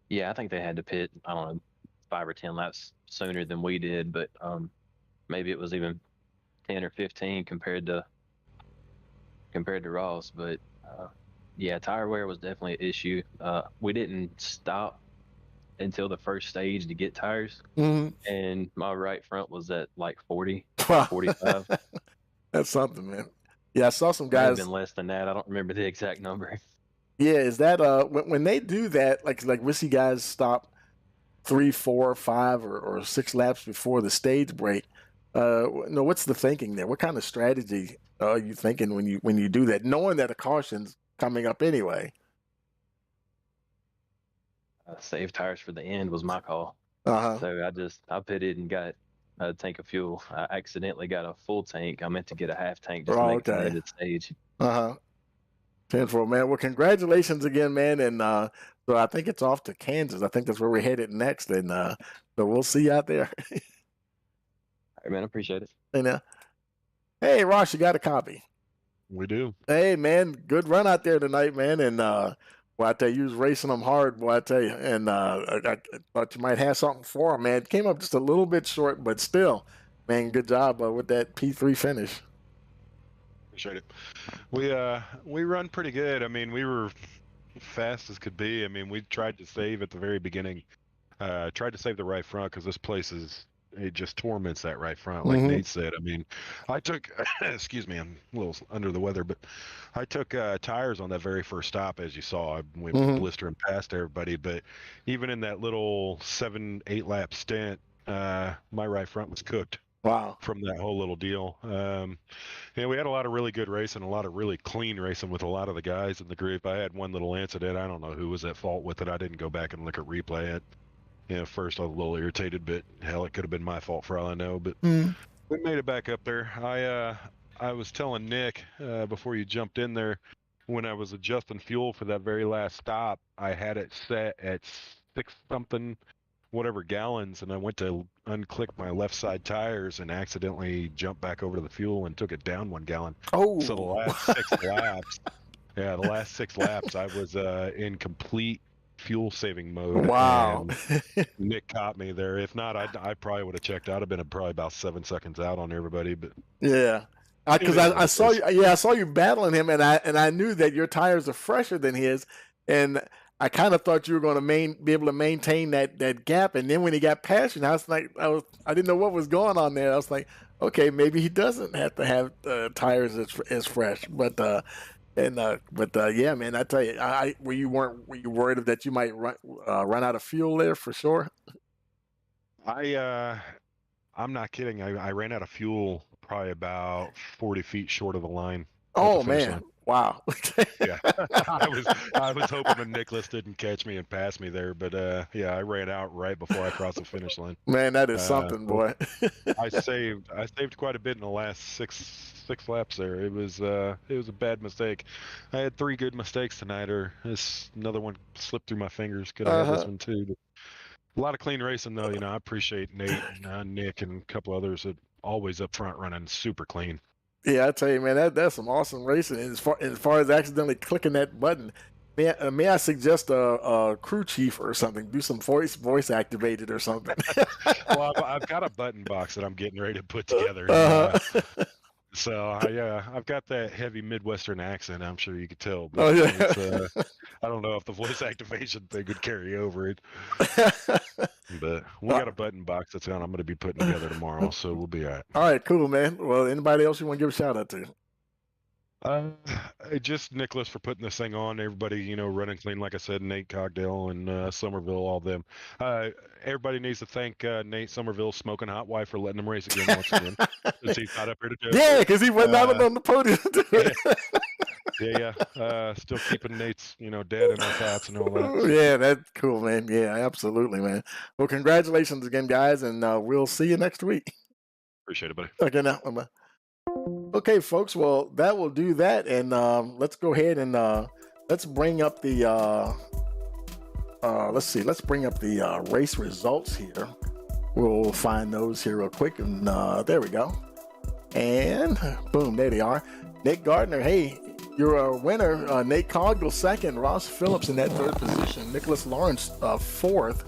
Yeah, I think they had to pit, I don't know, 5 or 10 laps sooner than we did, but maybe it was even 10 or 15 compared to Ross. But yeah, tire wear was definitely an issue. We didn't stop until the first stage to get tires, and my right front was at like 40, 45. That's something, man. Yeah, I saw some Might have guys. been less than that. I don't remember the exact number. Yeah, is that when they do that, like we see guys stop 3, 4, 5, or 6 laps before the stage break. What's the thinking there? What kind of strategy are you thinking when you do that, knowing that a caution's coming up anyway? Save tires for the end was my call. Uh-huh. So I pitted and got a tank of fuel. I accidentally got a full tank. I meant to get a half tank just to make it to the stage. 10-4, man. Well, congratulations again, man. And so I think it's off to Kansas. I think that's where we're headed next. And so we'll see you out there. All right, man. I appreciate it. And hey, Ross, you got a copy? We do. Hey, man, good run out there tonight, man. And Boy, I tell you, you was racing them hard, boy, I tell you. And I thought you might have something for him, man. Came up just a little bit short, but still, man, good job with that P3 finish. Appreciate it. We run pretty good. I mean, we were fast as could be. I mean, we tried to save at the very beginning. Tried to save the right front because this place it just torments that right front, like Nate said. I mean, I took, excuse me, I'm a little under the weather, but I took tires on that very first stop, as you saw. I went blistering past everybody, but even in that little 7-8 lap stint, my right front was cooked. Wow. From that whole little deal. Yeah, we had a lot of really good racing, a lot of really clean racing with a lot of the guys in the group. I had one little incident. I don't know who was at fault with it. I didn't go back and look at replay it. First I was a little irritated, but hell, it could have been my fault for all I know. But we made it back up there. I was telling Nick before you jumped in there, when I was adjusting fuel for that very last stop, I had it set at 6-something whatever gallons, and I went to unclick my left side tires and accidentally jumped back over to the fuel and took it down 1 gallon. Oh, so the last 6 laps, the last 6 laps, I was in complete fuel saving mode. Wow. Nick caught me there. If not, I probably would have checked out. I've been probably about 7 seconds out on everybody. But yeah, because I saw you. Yeah, I saw you battling him, and I knew that your tires are fresher than his, and I kind of thought you were going to be able to maintain that gap. And then when he got past you, I was like, I didn't know what was going on there. I was like, okay, maybe he doesn't have to have tires as fresh, but yeah, man, I tell you, were you worried that you might run out of fuel there for sure? I'm not kidding. I ran out of fuel probably about 40 feet short of the line. Oh man. Wow. Yeah, I was hoping that Nicholas didn't catch me and pass me there, but yeah, I ran out right before I crossed the finish line. Man, that is something, boy. I saved quite a bit in the last six laps there. It was a bad mistake. I had 3 good mistakes tonight, or another one slipped through my fingers. Could have had this one too. But a lot of clean racing though. I appreciate Nate, and Nick, and a couple others that always up front running super clean. Yeah, I tell you, man, that's some awesome racing. As far as accidentally clicking that button, may I suggest a crew chief or something? Do some voice activated or something. Well, I've got a button box that I'm getting ready to put together. So I've got that heavy Midwestern accent. I'm sure you could tell. But I don't know if the voice activation thing would carry over it. But we got a button box that's I'm going to be putting together tomorrow, so we'll be all right. All right, cool, man. Well, anybody else you want to give a shout out to? Just Nicholas for putting this thing on. Everybody, running clean, like I said, Nate Cogdale and Somerville, all of them. Everybody needs to thank Nate Somerville, Smoking Hot Wife, for letting him race again once again. Since he's not up here to do it. Yeah, because he went out on the podium to do it. Yeah. Still keeping Nate's, dad in our thoughts and all that. Yeah, that's cool, man. Yeah, absolutely, man. Well, congratulations again, guys, and we'll see you next week. Appreciate it, buddy. Okay, now, bye. Okay, folks. Well, that will do that, and let's go ahead and let's bring up the let's bring up the race results here. We'll find those here real quick, and there we go. And boom, there they are. Nick Gardner, hey, you're a winner. Nate Cogdell second, Ross Phillips in that third position, Nicholas Lawrence fourth.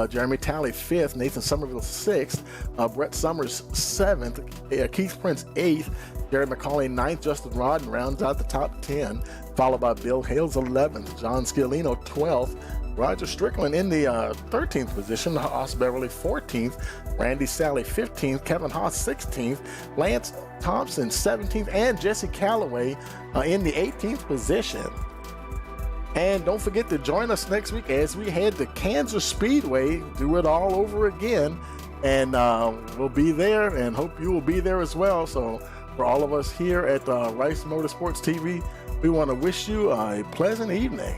Jeremy Talley 5th, Nathan Somerville 6th, Brett Summers 7th, Keith Prince 8th, Jared McCauley 9th, Justin Rodden rounds out the top 10, followed by Bill Hales 11th, John Scalino 12th, Roger Strickland in the 13th position, Haas Beverly 14th, Randy Sally 15th, Kevin Haas 16th, Lance Thompson 17th, and Jesse Calloway in the 18th position. And don't forget to join us next week as we head to Kansas Speedway, do it all over again. And we'll be there and hope you will be there as well. So for all of us here at Rice Motorsports TV, we want to wish you a pleasant evening.